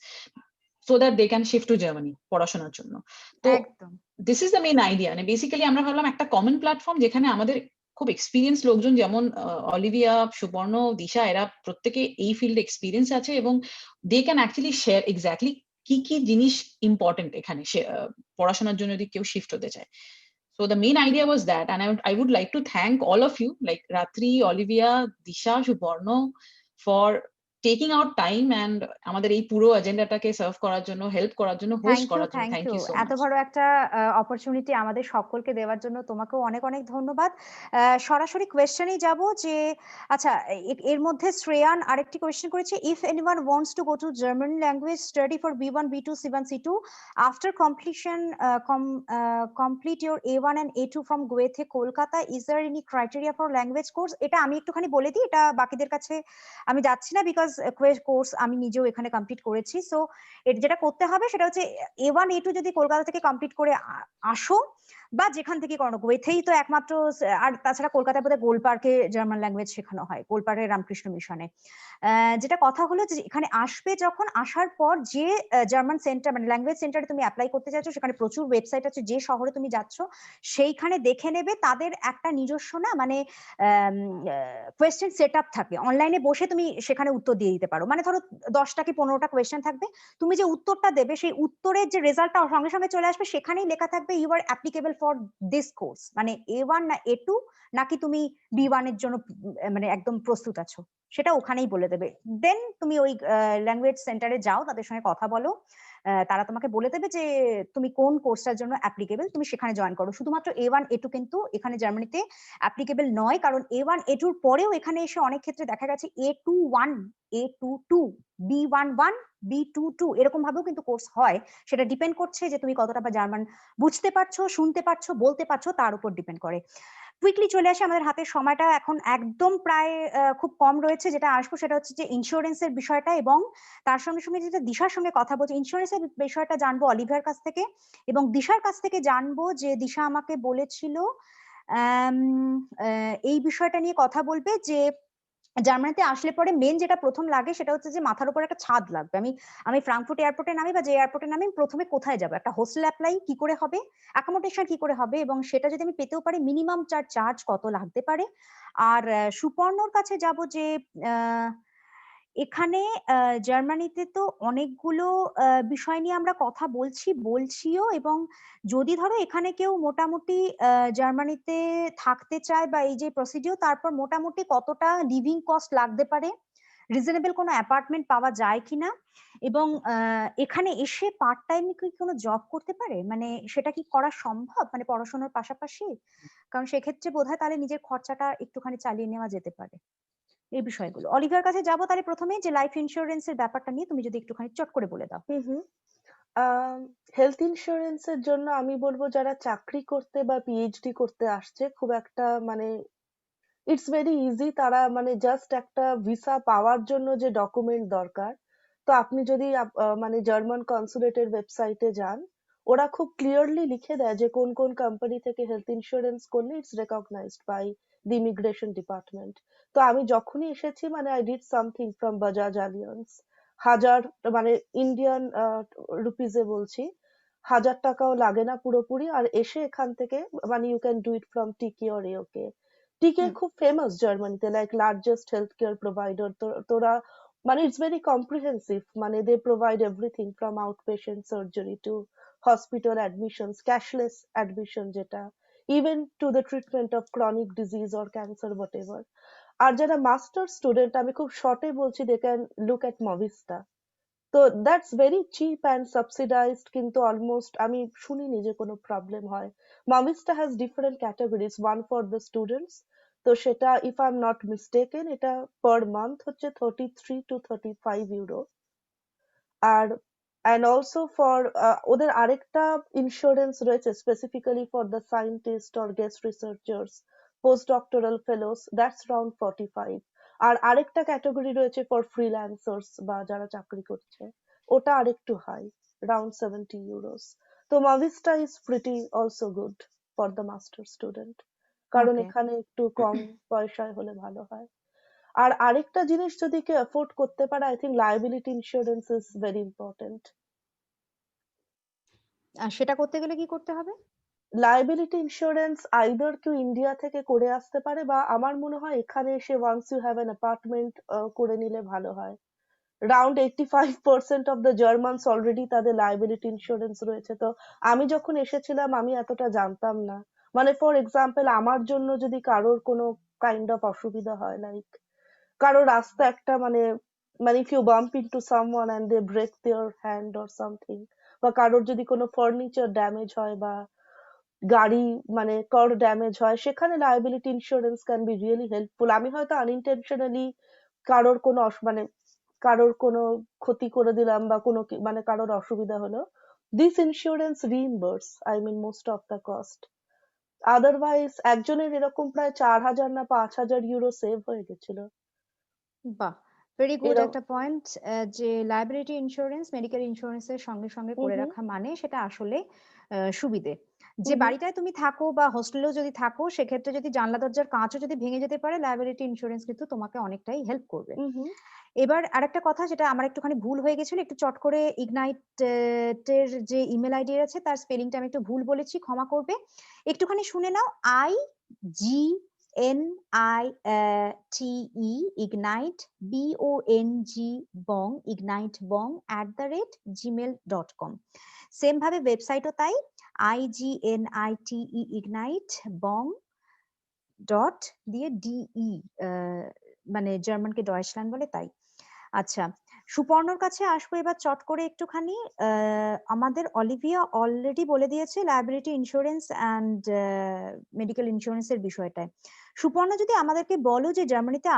so that they can shift to Germany পড়াশোনার জন্য। তো একদম this is the main idea, মানে বেসিক্যালি আমরা ভাবলাম একটা কমন প্ল্যাটফর্ম যেখানে আমাদের খুব এক্সপিরিয়েন্স লোকজন, যেমন অলিভিয়া, সুপর্ণ, দিশা, এরা প্রত্যেকে এই ফিল্ডে এক্সপিরিয়েন্স আছে, এবং they can actually share exactly কি কি জিনিস ইম্পর্টেন্ট এখানে পড়াশোনার জন্য যদি কেউ শিফট হতে চায়। So the main idea was that, and I would like to thank all of you, like Ratri, Olivia, Disha, Suborno, for taking out time and আমাদের এই পুরো এজেন্ডাটাকে সার্ভ করার জন্য, হেল্প করার জন্য, হোস্ট থ্যাংক ইউ, করার জন্য। Thank thank you, you so এত মাচ। বড় একটা অপরচুনিটি আমাদের সকলকে দেওয়ার জন্য তোমাকেও অনেক অনেক ধন্যবাদ। সরাসরি কোয়েশ্চেনেই যাব যে আচ্ছা, এর মধ্যে শ্রেয়ান আরেকটি কোয়েশ্চেন করেছে, if anyone wants to go to German language study for B1 B2 C1 C2 after completion complete your A1 and A2 from Goethe Kolkata, is there any criteria for language course? এটা আমি একটুখানি বলে দিই, এটা বাকিদের কাছে আমি যাচ্ছি না, বিকজ কোর্স আমি নিজেও এখানে কমপ্লিট করেছি। সো যেটা করতে হবে সেটা হচ্ছে A1 A2 যদি কলকাতা থেকে কমপ্লিট করে আসো, বা যেখান থেকে করো, গোয়েথেই তো একমাত্র, আর তাছাড়া কলকাতায় বোধহয় গোল পার্কে জার্মান ল্যাঙ্গুয়েজ শেখানো হয়, গোল পার্কের রামকৃষ্ণ মিশনে। যেটা কথা হলো যে এখানে আসবে, যখন আসার পর যে জার্মান সেন্টার মানে ল্যাঙ্গুয়েজ সেন্টারে তুমি অ্যাপ্লাই করতে চাইছো, সেখানে প্রচুর ওয়েবসাইট আছে, যে শহরে তুমি যাচ্ছ সেইখানে দেখে নেবে, তাদের একটা নিজস্ব না মানে কোয়েশ্চেন সেট আপ থাকে, অনলাইনে বসে তুমি সেখানে উত্তর দিয়ে দিতে পারো। মানে ধরো 10টা কি 15টা কোয়েশ্চেন থাকবে, তুমি যে উত্তরটা দেবে সেই উত্তরের যে রেজাল্টটা সঙ্গে সঙ্গে চলে আসবে, সেখানেই লেখা থাকবে you are applicable for this course, মানে A1 না A2, নাকি তুমি B1 এর জন্য মানে একদম প্রস্তুত আছো, সেটা ওখানেই বলে দেবে। দেন তুমি ওই ল্যাঙ্গুয়েজ সেন্টারে যাও, তাদের সঙ্গে কথা বলো, তারা তোমাকে বলে দেবে যে তুমি কোন কোর্সটার জন্য অ্যাপ্লিকেবল, তুমি সেখানে জয়েন করো। শুধুমাত্র A1 A2 কিন্তু এখানে জার্মানিতে অ্যাপ্লিকেবল নয়, কারণ A1 A2 পরেও এখানে এসে অনেক ক্ষেত্রে দেখা গেছে A21 A22 B11 B22 এরকম ভাবেও কিন্তু কোর্স হয়। সেটা ডিপেন্ড করছে যে তুমি কতটা বা জার্মান বুঝতে পারছো, শুনতে পারছো, বলতে পারছো, তার উপর ডিপেন্ড করে। কুইকলি চলে আসে, আমাদের হাতের সময়টা এখন একদম প্রায় খুব কম রয়েছে। যেটা আসবো সেটা হচ্ছে যে ইন্স্যুরেন্সের বিষয়টা, এবং তার সঙ্গে সঙ্গে যেটা দিশার সঙ্গে কথা বলছি, ইন্স্যুরেন্সের বিষয়টা জানবো অলিভিয়ার কাছ থেকে, এবং দিশার কাছ থেকে জানবো যে দিশা আমাকে বলেছিল এই বিষয়টা নিয়ে কথা বলবে, যে জার্মানিতে আসলে পরে মেন যেটা প্রথম লাগে সেটা হচ্ছে যে মাথার উপর একটা ছাদ লাগবে। আমি ফ্রাঙ্কফুর্ট এয়ারপোর্টে নামি বা যে এয়ারপোর্টে নামি, প্রথমে কোথায় যাব, একটা হোস্টেল অ্যাপ্লাই কি করে হবে, অ্যাকোমোডেশন কি করে হবে, এবং সেটা যদি আমি পেতেও পারি মিনিমাম চার্জ কত লাগতে পারে। আর সুপর্ণর কাছে যাব যে এখানে জার্মানিতে তো অনেকগুলো বিষয় নিয়ে আমরা কথা বলছিও, এবং যদি ধরো এখানে কেউ মোটামুটি জার্মানিতে থাকতে চায় বা এই যে প্রসিডিও, তারপর মোটামুটি কতটা লিভিং কস্ট লাগতে পারে, রিজনেবল কোনো অ্যাপার্টমেন্ট পাওয়া যায় কিনা, এবং এখানে এসে পার্ট টাইম কি কোনো জব করতে পারে, মানে সেটা কি করা সম্ভব, মানে পড়াশোনার পাশাপাশি? কারণ সেক্ষেত্রে বোধহয় তাহলে নিজের খরচাটা একটুখানি চালিয়ে নেওয়া যেতে পারে। এই বিষয়গুলো অলিভিয়ার কাছে যাবো তাহলে প্রথমে, যে লাইফ ইন্স্যুরেন্সের ব্যাপারটা নিয়ে তুমি যদি একটুখানি চট করে বলে দাও। হেলথ ইন্স্যুরেন্সের জন্য আমি বলবো যারা চাকরি করতে বা পিএইচডি করতে আসছে, খুব একটা মানে ইটস ভেরি ইজি। তারা মানে জাস্ট একটা ভিসা পাওয়ার জন্য যে ডকুমেন্ট দরকার, তো আপনি যদি মানে জার্মান কনসুলেটের ওয়েবসাইটে যান, ওরা খুব ক্লিয়ারলি লিখে দেয় যে কোন কোন কোম্পানি থেকে হেলথ ইন্স্যুরেন্স করলে it's recognised by the immigration department. তো আমি যখনই এসেছি মানে I did something from Bajaj Allianz, 1000 মানে ইন্ডিয়ান রুপিজে বলছি, 1000 টাকাও লাগে না পুরোপুরি। আর এসে এখান থেকে মানে you can do it from TK or AOK. TK খুব ফেমাস জার্মানিতে, like largest health care provider. তোরা মানে ইটস ভেরি কম্প্রিহেন্সিভ, মানে they provide everything from out patient surgery to hospital admissions, cashless admission যেটা, even to the treatment of chronic disease or cancer whatever. আর যারা মাস্টার স্টুডেন্ট, আমি খুব শর্টে বলছি, they can look at Mawista. তো that's very cheap and subsidized, কিন্তু অলমোস্ট আমি শুনিনি যে কোনো প্রবলেম হয়। Mawista has different categories, one for the students. তো সেটা if I am not mistaken এটা পার মান্থ হচ্ছে 33 to 35 ইউরো। আর অ্যান্ড অলসো ফর ওদের আরেকটা ইন্স্যুরেন্স রয়েছে specifically for the scientist or guest researchers, post doctoral fellows, that's round 45। আর আরেকটা ক্যাটাগরি রয়েছে ফর ফ্রিল্যান্সার্স বা যারা চাকরি করছে, ওটা আরেকটু হাই, রাউন্ড 70 ইউরোস। তো Mawista is pretty also good for the master student, কারণ ওকে, এখানে একটু কম পয়সায় হলে ভালো হয়। আর আরেকটা জিনিস যদি কেউ অ্যাফোর্ড করতে পারে, I think liability insurance is very important. আর সেটা করতে গেলে কি করতে হবে? লায়াবিলিটি ইন্স্যুরেন্স আইদার কেউ ইন্ডিয়া থেকে করে আসতে পারে, বা আমার মনে হয় এখানে এসে once you have an apartment করে নিলে ভালো হয়। Round 85% of the Germans already তাদের লায়াবিলিটি ইন্স্যুরেন্স রয়েছে। তো আমি যখন এসেছিলাম আমি এতটা জানতাম না। মানে ফর এক্সাম্পল আমার জন্য যদি কারোর কোনো কাইন্ড অফ অসুবিধা হয়, লাইক কারো রাস্তা একটা মানে মানে if you bump into someone and they break their hand or something, বা কারোর যদি কোনো ফার্নিচার ড্যামেজ হয় বা গাড়ি মানে কার ড্যামেজ হয়, সেখানে liability insurance can be really helpful. আমি হয়তো আনইনটেনশনালি কারোর কোনো মানে কারোর কোনো ক্ষতি করে দিলাম বা কোনো মানে কারোর অসুবিধা হলো, this insurance reimburse I mean most of the cost. Otherwise একজনের এরকম প্রায় 4000 না 5000 ইউরো সেভ হয়ে গেছিল। বাহ, ভেরি গুড এরকম। একটা পয়েন্ট, যে লাইবিলিটি ইন্স্যুরেন্স মেডিকেল ইন্স্যুরেন্সের সঙ্গে সঙ্গে করে হুম রাখা মানে সেটা আসলে সুবিধে। যে হুম বাড়িটায় তুমি থাকো বা হোস্টেলেও যদি থাকো, সেক্ষেত্রে যদি জানলা দরজার কাঁচও যদি ভেঙে যেতে পারে, লাইবিলিটি ইন্স্যুরেন্স কিন্তু তোমাকে অনেকটাই হেল্প করবে। হুম। এবার আরেকটা কথা, যেটা আমার একটুখানি ভুল হয়ে গেছিল, একটু চট করে ইগনাইট এর যে ইমেল আইডি আছে তার স্পেলিংটা আমি একটু ভুল বলেছি, ক্ষমা করবে। একটুখানি শুনে নাও, IGNITE ইগনাইট BONG বং, ইগনাইট বং @gmail.com। সেম ভাবে ওয়েবসাইটও তাই, IGNITE ইগনাইট বং ডট দিয়ে DE, মানে জার্মানকে ডয়েচল্যান্ড বলে তাই। আচ্ছা, সুপর্ণর কাছে আসবো এবার চট করে একটুখানি। আমাদের অলিভিয়া অলরেডি বলে দিয়েছে লায়াবিলিটি ইন্স্যুরেন্স অ্যান্ড মেডিকেল ইন্স্যুরেন্সের বিষয়টায়। সুপর্ণা, যদি আমাদেরকে বলো যে জার্মানিতে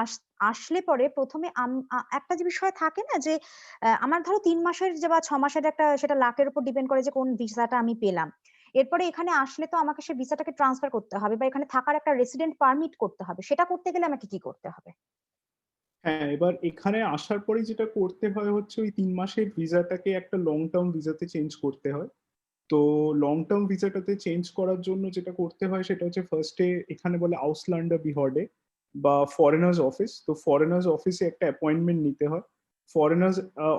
আসলে পরে প্রথমে একটা যে বিষয় থাকে না, যে আমার ধরো 3 মাসের যে বা 6 মাসের একটা, সেটা লাকের উপর ডিপেন্ড করে যে কোন ভিসাটা আমি পেলাম। এরপরে এখানে আসলে তো আমাকে সেই ভিসাটাকে ট্রান্সফার করতে হবে বা এখানে থাকার একটা রেসিডেন্ট পারমিট করতে হবে, সেটা করতে গেলে আমাকে কি করতে হবে? হ্যাঁ, এবার এখানে আসার পরে যেটা করতে হয় হচ্ছে ওই 3 মাসের ভিসাটাকে একটা লং টার্ম ভিসাতে চেঞ্জ করতে হয়। তো লং টার্ম ভিসাটাতে চেঞ্জ করার জন্য যেটা করতে হয় সেটা হচ্ছে ফার্স্টে এখানে বলে আউসল্যান্ডার বিহর্ডে, বা ফরেনার্স অফিস। তো ফরেনার্স অফিসে একটা অ্যাপয়েন্টমেন্ট নিতে হয়। ফরেনার্স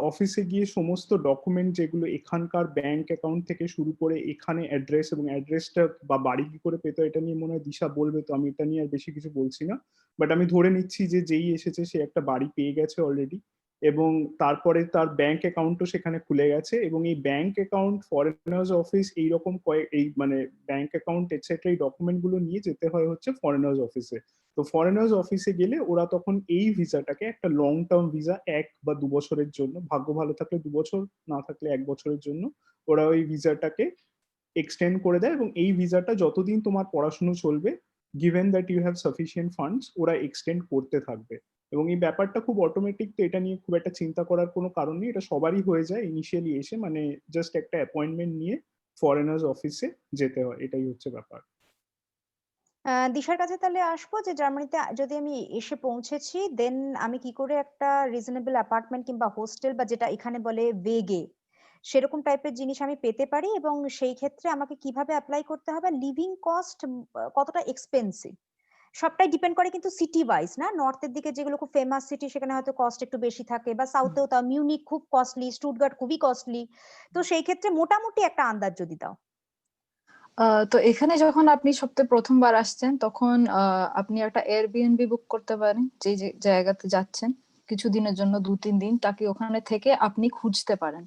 অফিসে গিয়ে সমস্ত ডকুমেন্ট যেগুলো এখানকার ব্যাংক অ্যাকাউন্ট থেকে শুরু করে এখানে অ্যাড্রেস, এবং অ্যাড্রেসটা বা বাড়ি কি করে পেতে হয় এটা নিয়ে মনে হয় দিশা বলবে, তো আমি এটা নিয়ে আর বেশি কিছু বলছি না। বাট আমি ধরে নিচ্ছি যে যেই এসেছে সে একটা বাড়ি পেয়ে গেছে অলরেডি, এবং তারপরে তার ব্যাংক অ্যাকাউন্টও সেখানে খুলে গেছে, এবং এই ব্যাংক অ্যাকাউন্ট, ফরেনার্স অফিস, এইরকম এই মানে ব্যাংক অ্যাকাউন্ট এটসেট্রা এই ডকুমেন্টগুলো নিয়ে যেতে হয় হচ্ছে ফরেনার্স অফিসে। তো ফরেনার্স অফিসে গেলে ওরা তখন এই ভিসাটাকে একটা লং টার্ম ভিসা 1 বা 2 বছরের জন্য, ভাগ্য ভালো থাকলে 2 বছর, না থাকলে 1 বছরের জন্য ওরা ওই ভিসাটাকে এক্সটেন্ড করে দেয়, এবং এই ভিসাটা যতদিন তোমার পড়াশুনো চলবে, given that you have sufficient funds, ওরা এক্সটেন্ড করতে থাকবে। এবং এই ব্যাপারটা খুব অটোমেটিক, তো এটা নিয়ে খুব একটা চিন্তা করার কোনো কারণ নেই, এটা সবারই হয়ে যায় ইনিশিয়ালি এসে, মানে জাস্ট একটা অ্যাপয়েন্টমেন্ট নিয়ে ফরেনার্স অফিসে যেতে হয়, এটাই হচ্ছে ব্যাপার। দিশার কাছে তাহলে আসবো যে জার্মানিতে যদি আমি এসে পৌঁছেছি, দেন আমি কি করে একটা রিজনেবল অ্যাপার্টমেন্ট কিংবা হোস্টেল বা যেটা এখানে বলে ওয়েগে সেরকম টাইপের জিনিস আমি পেতে পারি, এবং সেই ক্ষেত্রে আমাকে কিভাবে অ্যাপ্লাই করতে হবে, লিভিং কস্ট কতটা এক্সপেন্সিভ, সবটাই ডিপেন্ড করে কিন্তু সিটি ওয়াইজ, না নর্থের দিকে যেগুলো খুব ফেমাস সিটি সেখানে হয়তো কস্ট একটু বেশি থাকে, বা সাউথেও তা মিউনিক খুব কস্টলি, স্টুটগার্ট খুবই কস্টলি। তো সেই ক্ষেত্রে মোটামুটি একটা আন্দাজ যদি দাও। তো এখানে যখন আপনি সবথেকে প্রথমবার আসছেন তখন আপনি একটা এয়ারবিএনবি বুক করতে পারেন, যে জায়গাতে যাচ্ছেন কিছুদিনের জন্য, 2-3 দিন, তাকে ওখানে থেকে আপনি খুঁজতে পারেন।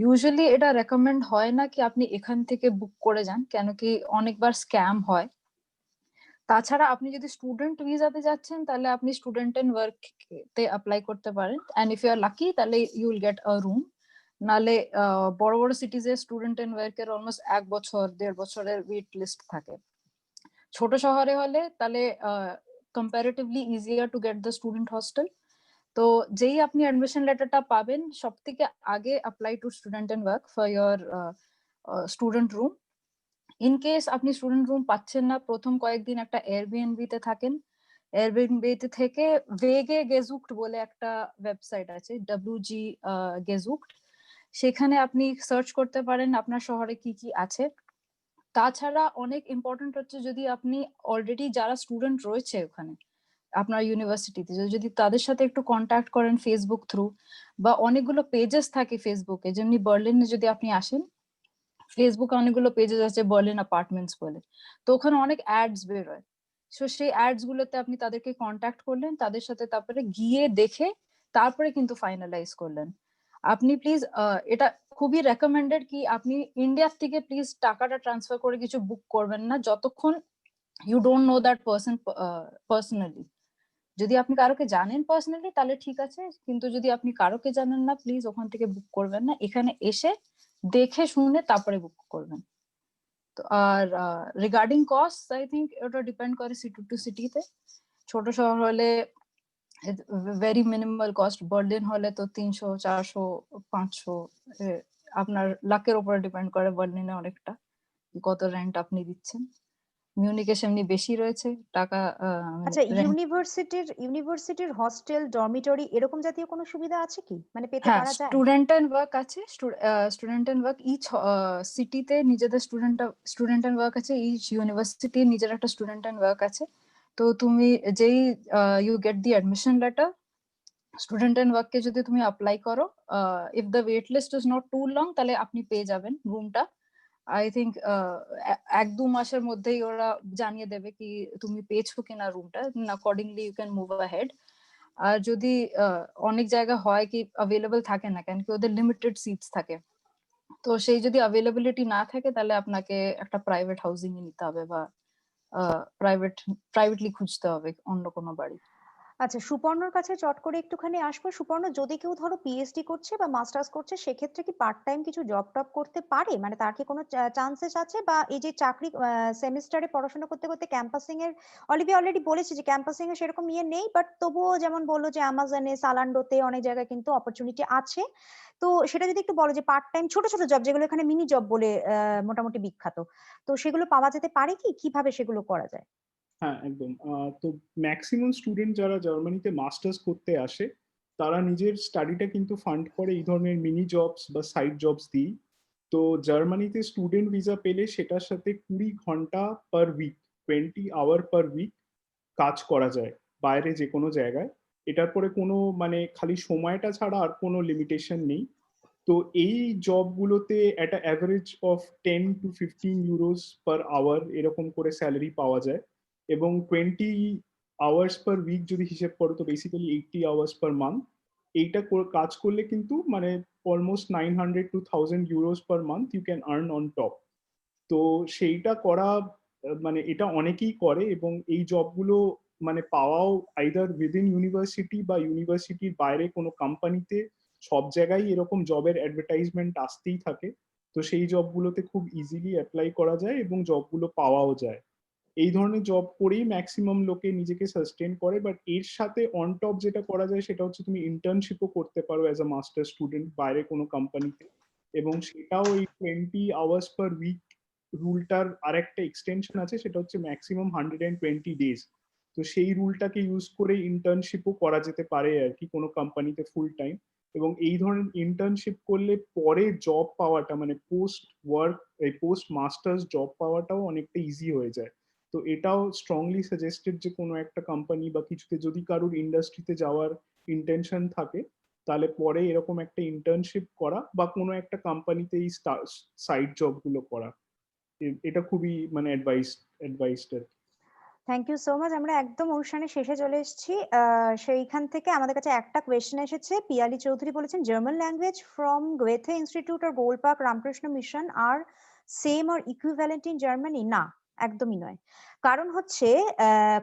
ইউজুয়ালি এটা রেকমেন্ড হয় না কি আপনি এখান থেকে বুক করে যান, কেন কি অনেকবার স্ক্যাম হয়। তাছাড়া আপনি যদি স্টুডেন্ট ভিসাতে যাচ্ছেন তাহলে আপনি স্টুডেন্ট এন্ড ওয়ার্ক তে অ্যাপ্লাই করতে পারেন, and if you are lucky তাহলে you will get a room. নালে বড় বড় সিটিজে স্টুডেন্ট এন্ড ওয়ার্কের অলমোস্ট 1 বছর 1.5 বছরের ওয়েট লিস্ট থাকে। ছোট শহরে হলে তাহলে comparatively easier to get the student hostel. তো যেই আপনি অ্যাডমিশন লেটারটা পাবেন, সব থেকে আগে apply to student and work for your student room. In case আপনি স্টুডেন্ট রুম পাচ্ছেন না, প্রথম কয়েকদিন একটা এয়ারবিএনবি তে থাকেন। এয়ারবিএনবি তে থেকে ওয়েগে গেজুক্ট বলে একটা ওয়েবসাইট আছে, WG গেজুক্ট, সেখানে আপনি সার্চ করতে পারেন আপনার শহরে কি কি আছে। তাছাড়া অনেক ইম্পর্টেন্ট হচ্ছে, যদি আপনি অলরেডি যারা স্টুডেন্ট রয়েছে ওখানে আপনার ইউনিভার্সিটিতে, যদি তাদের সাথে একটু কন্ট্যাক্ট করেন ফেসবুক থ্রু, বা অনেকগুলো পেজেস থাকে ফেসবুকে, যেমনি বার্লিনে যদি আপনি আসেন, ফেসবুকে অনেকগুলো পেজেস আছে বার্লিন অ্যাপার্টমেন্টস বলে, তো ওখানে অনেক অ্যাডস বেরোয়। সো সেই অ্যাডস গুলোতে আপনি তাদেরকে কন্ট্যাক্ট করলেন, তাদের সাথে তারপরে গিয়ে দেখে তারপরে কিন্তু ফাইনালাইজ করলেন। আপনি প্লিজ, এটা খুবই রেকমেন্ডেড কি আপনি ইন্ডিয়ার থেকে প্লিজ টাকাটা ট্রান্সফার করে কিছু বুক করবেন না যতক্ষণ you don't know that person personally. যদি আপনি কারোকে জানেন পার্সোনালি তাহলে ঠিক আছে, কিন্তু যদি আপনি কারোকে জানেন না, প্লিজ ওখান থেকে বুক করবেন না, এখানে এসে দেখে শুনে তারপরে বুক করবেন। তো আর রিগার্ডিং কস্ট, আই থিঙ্ক ওটা ডিপেন্ড করে সিটি টু সিটিতে। ছোট শহর হলে ভেরি মিনিমাল কস্ট, বার্লিন হলে তো 300, 400, 500, আপনার লাকের উপরে ডিপেন্ড করে বার্লিনে অনেকটা কত রেন্ট আপনি দিচ্ছেন। মিউনিকে সেমনি বেশি রয়েছে টাকা, আচ্ছা, রেন্ট। ইউনিভার্সিটির হস্টেল, ডরমিটরি এরকম জাতীয় কোনো সুবিধা আছে কি, মানে পেতে হ্যাঁ, পারা যায়? স্টুডেন্ট এন্ড ওয়ার্ক আছে। স্টুডেন্ট এন্ড ওয়ার্ক ইচ সিটিতে নিজেদের স্টুডেন্ট এন্ড ওয়ার্ক আছে, ইচ ইউনিভার্সিটির নিজের একটা স্টুডেন্ট এন্ড ওয়ার্ক আছে। তো তুমি যেই you get the admission letter, student and work কে যদি তুমি অ্যাপ্লাই করো, if the wait list is not too long, তাহলে আপনি পেয়ে যাবেন রুমটা। আই থিঙ্ক 1-2 মাসের মধ্যেই ওরা জানিয়ে দেবে কি তুমি পেয়েছো কিনা রুমটা, accordingly you can move ahead. আর যদি অনেক জায়গা হয় কি অ্যাভেলেবল থাকে না, কেন কি ওদের লিমিটেড সিটস থাকে, তো সেই যদি অ্যাভেলেবিলিটি না থাকে তাহলে আপনাকে একটা প্রাইভেট হাউজিং এ নিতে হবে, বা প্রাইভেটলি খুঁজতে হবে অন্য কোনো বাড়ি। আচ্ছা, সুপর্ণর কাছে চট করে একটুখানি আসবো। সুপর্ণ, যদি কেউ ধরো পিএইচডি করছে বা মাস্টার্স করছে, সেক্ষেত্রে কি পার্ট টাইম কিছু জব টব করতে পারে, মানে তার কি কোনো চান্সেস আছে, বা এই যে চাকরি সেমিস্টারে পড়াশোনা করতে করতে ক্যাম্পাসিং এর, অলিভিয়া অলরেডি বলেছে যে ক্যাম্পাসিং এ সেরকম ইয়ে নেই, বাট তবুও যেমন বললো যে অ্যামাজনে, সালান্ডোতে অনেক জায়গায় কিন্তু অপরচুনিটি আছে। তো সেটা যদি একটু বলো যে পার্ট টাইম ছোট ছোট জব যেগুলো এখানে মিনি জব বলে মোটামুটি বিখ্যাত, তো সেগুলো পাওয়া যেতে পারে কি, কিভাবে সেগুলো করা যায়? হ্যাঁ, একদম। তো ম্যাক্সিমাম স্টুডেন্ট যারা জার্মানিতে মাস্টার্স করতে আসে, তারা নিজের স্টাডিটা কিন্তু ফান্ড করে এই ধরনের মিনি জবস বা সাইড জবস দিই। তো জার্মানিতে স্টুডেন্ট ভিসা পেলে সেটার সাথে 20 ঘন্টা per week, 20 hour per week কাজ করা যায়। বাইরে যে কোনো জায়গায়। এটার পরে কোনো মানে খালি সময়টা ছাড়া আর কোনো লিমিটেশন নেই। তো এই জবগুলোতে একটা average of 10 to 15 euros per hour এরকম করে স্যালারি পাওয়া যায়, এবং 20 আওয়ার্স পার উইক যদি হিসেব করো তো বেসিক্যালি 80 আওয়ার্স পার মান্থ। এইটা কাজ করলে কিন্তু মানে almost 900 to 1000 euros per month you can earn on top. তো সেইটা করা মানে এটা অনেকেই করে, এবং এই জবগুলো মানে পাওয়াও আইদার উইদিন ইউনিভার্সিটি বা ইউনিভার্সিটির বাইরে কোনো কোম্পানিতে, সব জায়গায় এরকম জবের অ্যাডভার্টাইজমেন্ট আসতেই থাকে। তো সেই জবগুলোতে খুব ইজিলি অ্যাপ্লাই করা যায় এবং জবগুলো পাওয়াও যায়। এই ধরনের জব করেই ম্যাক্সিমাম লোকে নিজেকে সাস্টেন করে। বাট এর সাথে অন টপ যেটা করা যায় সেটা হচ্ছে তুমি ইন্টার্নশিপও করতে পারো অ্যাজ আ মাস্টার স্টুডেন্ট বাইরে কোনো কোম্পানিতে, এবং সেটাও এই 20 আওয়ার্স পার উইক রুলটার আরেকটা এক্সটেনশন আছে, সেটা হচ্ছে ম্যাক্সিমাম 120 ডেজ। তো সেই রুলটাকে ইউজ করে ইন্টার্নশিপও করা যেতে পারে আর কি কোনো কোম্পানিতে ফুল টাইম। এবং এই ধরনের ইন্টার্নশিপ করলে পরে জব পাওয়াটা মানে পোস্ট ওয়ার্ক এই পোস্ট মাস্টার্স জব পাওয়াটাও অনেকটা ইজি হয়ে যায়। তো এটাও স্ট্রংলি সাজেস্টেড যে কোনো একটা কোম্পানি বা কিছুতে যদি কারোর ইন্ডাস্ট্রিতে যাওয়ার ইন্টেনশন থাকে, তাহলে পরে এরকম একটা ইন্টার্নশিপ করা বা কোনো একটা কোম্পানিতে এই সাইড জব গুলো করা, এটা খুবই মানে অ্যাডভাইসড আর কি। Thank you so much. আমরা একদম অনুষ্ঠানের শেষে চলে এসেছি। সেইখান থেকে আমাদের কাছে একটা কোয়েশ্চেন এসেছে। পিয়ালি চৌধুরী বলেছেন, German language from Goethe Institute আর Golpark Ramakrishna Mission are same or equivalent in Germany? না, একদমই নয়। কারণ হচ্ছে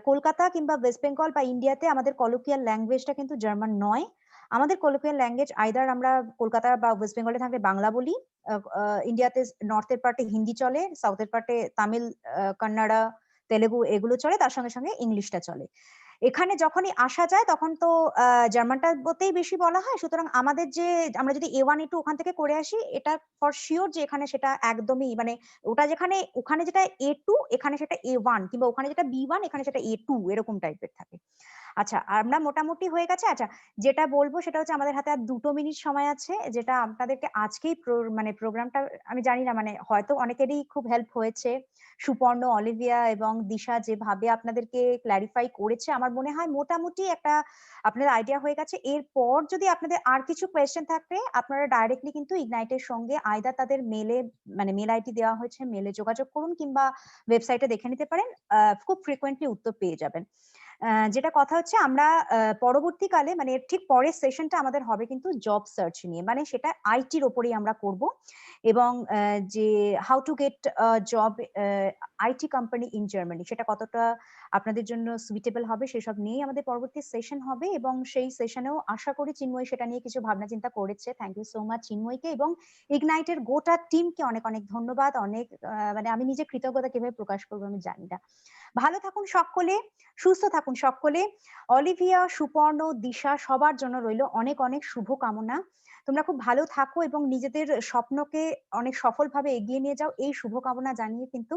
কলকাতা কিংবা ওয়েস্ট বেঙ্গল বা ইন্ডিয়াতে আমাদের কলোকিয়াল ল্যাঙ্গুয়েজটা কিন্তু জার্মান নয়। আমাদের কলোকিয়াল ল্যাঙ্গুয়েজ আইদার আমরা কলকাতা বা ওয়েস্ট বেঙ্গলে থাকলে বাংলা বলি, ইন্ডিয়াতে নর্থের পার্টে হিন্দি চলে, সাউথের পার্টে তামিল, কন্নড়া, তেলেগু এগুলো চলে, তার সঙ্গে সঙ্গে ইংলিশটা চলে। এখানে যখনই আসা যায় তখন তো জার্মানটা বলতেই বেশি বলা হয়। সুতরাং আমাদের যে আমরা যদি A1 A2 ওখান থেকে করে আসি, এটা ফর শিওর যে এখানে সেটা একদমই মানে ওটা যেখানে ওখানে যেটা A2 এখানে সেটা A1, কিংবা ওখানে যেটা B1 এখানে সেটা A2 এরকম টাইপের থাকে। আচ্ছা, আমরা মোটামুটি হয়ে গেছে। আচ্ছা, যেটা বলবো সেটা হচ্ছে আমাদের হাতে আর 2 মিনিট সময় আছে, যেটা আপনাদেরকে আজকেই মানে প্রোগ্রামটা আমি জানি না মানে হয়তো অনেকেরই খুব হেল্প হয়েছে। সুপর্ণ, অলিভিয়া এবং দিশা যেভাবে আপনাদেরকে ক্ল্যারিফাই করেছে, আমার মনে হয় মোটামুটি একটা আপনাদের আইডিয়া হয়ে গেছে। এরপর যদি আপনাদের আর কিছু কোয়েশ্চেন থাকে, আপনারা ডাইরেক্টলি কিন্তু ইগনাইটের সঙ্গে আইদার তাদের মেলে মানে মেল আইডি দেওয়া হয়েছে, মেলে যোগাযোগ করুন, কিংবা ওয়েবসাইটে দেখে নিতে পারেন। খুব ফ্রিকোয়েন্টলি উত্তর পেয়ে যাবেন। যেটা কথা হচ্ছে আমরা পরবর্তীকালে মানে এর ঠিক পরের সেশনটা আমাদের হবে কিন্তু জব সার্চ নিয়ে, মানে সেটা আইটির ওপরেই আমরা করব, এবং যে how to get job IT company in Germany সেটা কতটা আপনাদের জন্য সুইটেবল হবে সেসব নিয়েই আমাদের পরবর্তী সেশন হবে। এবং সেই সেশনেও আশা করি চিন্ময় সেটা নিয়ে কিছু ভাবনা চিন্তা করেছে। থ্যাংক ইউ সো মাচ চিন্ময়কে এবং ইগনাইটের গোটা টিমকে অনেক অনেক ধন্যবাদ। অনেক মানে আমি নিজে কৃতজ্ঞতা কিভাবে প্রকাশ করবো আমি জানি না। ভালো থাকুন সকলে, সুস্থ থাকুন সকলে। অলিভিয়া, সুপর্ণ, দিশা সবার জন্য রইল অনেক অনেক শুভ কামনা। তোমরা খুব ভালো থাকো এবং নিজেদের স্বপ্নকে অনেক সফলভাবে এগিয়ে নিয়ে যাও, এই শুভকামনা জানিয়ে কিন্তু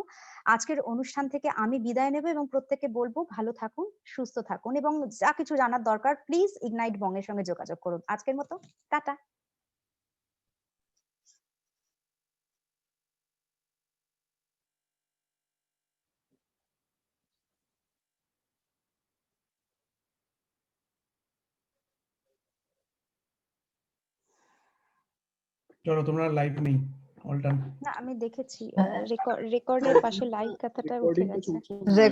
আজকের অনুষ্ঠান থেকে আমি বিদায় নেব এবং প্রত্যেককে বলবো ভালো থাকুন, সুস্থ থাকুন, এবং যা কিছু জানার দরকার প্লিজ ইগনাইট বং এর সঙ্গে যোগাযোগ করুন। আজকের মতো টাটা। চলো, তোমরা লাইভ নেই, অল ডান। না আমি দেখেছি রেকর্ডের পাশে লাইভ কথাটা উঠে রেকর্ডিংটা গেছে। চলছে।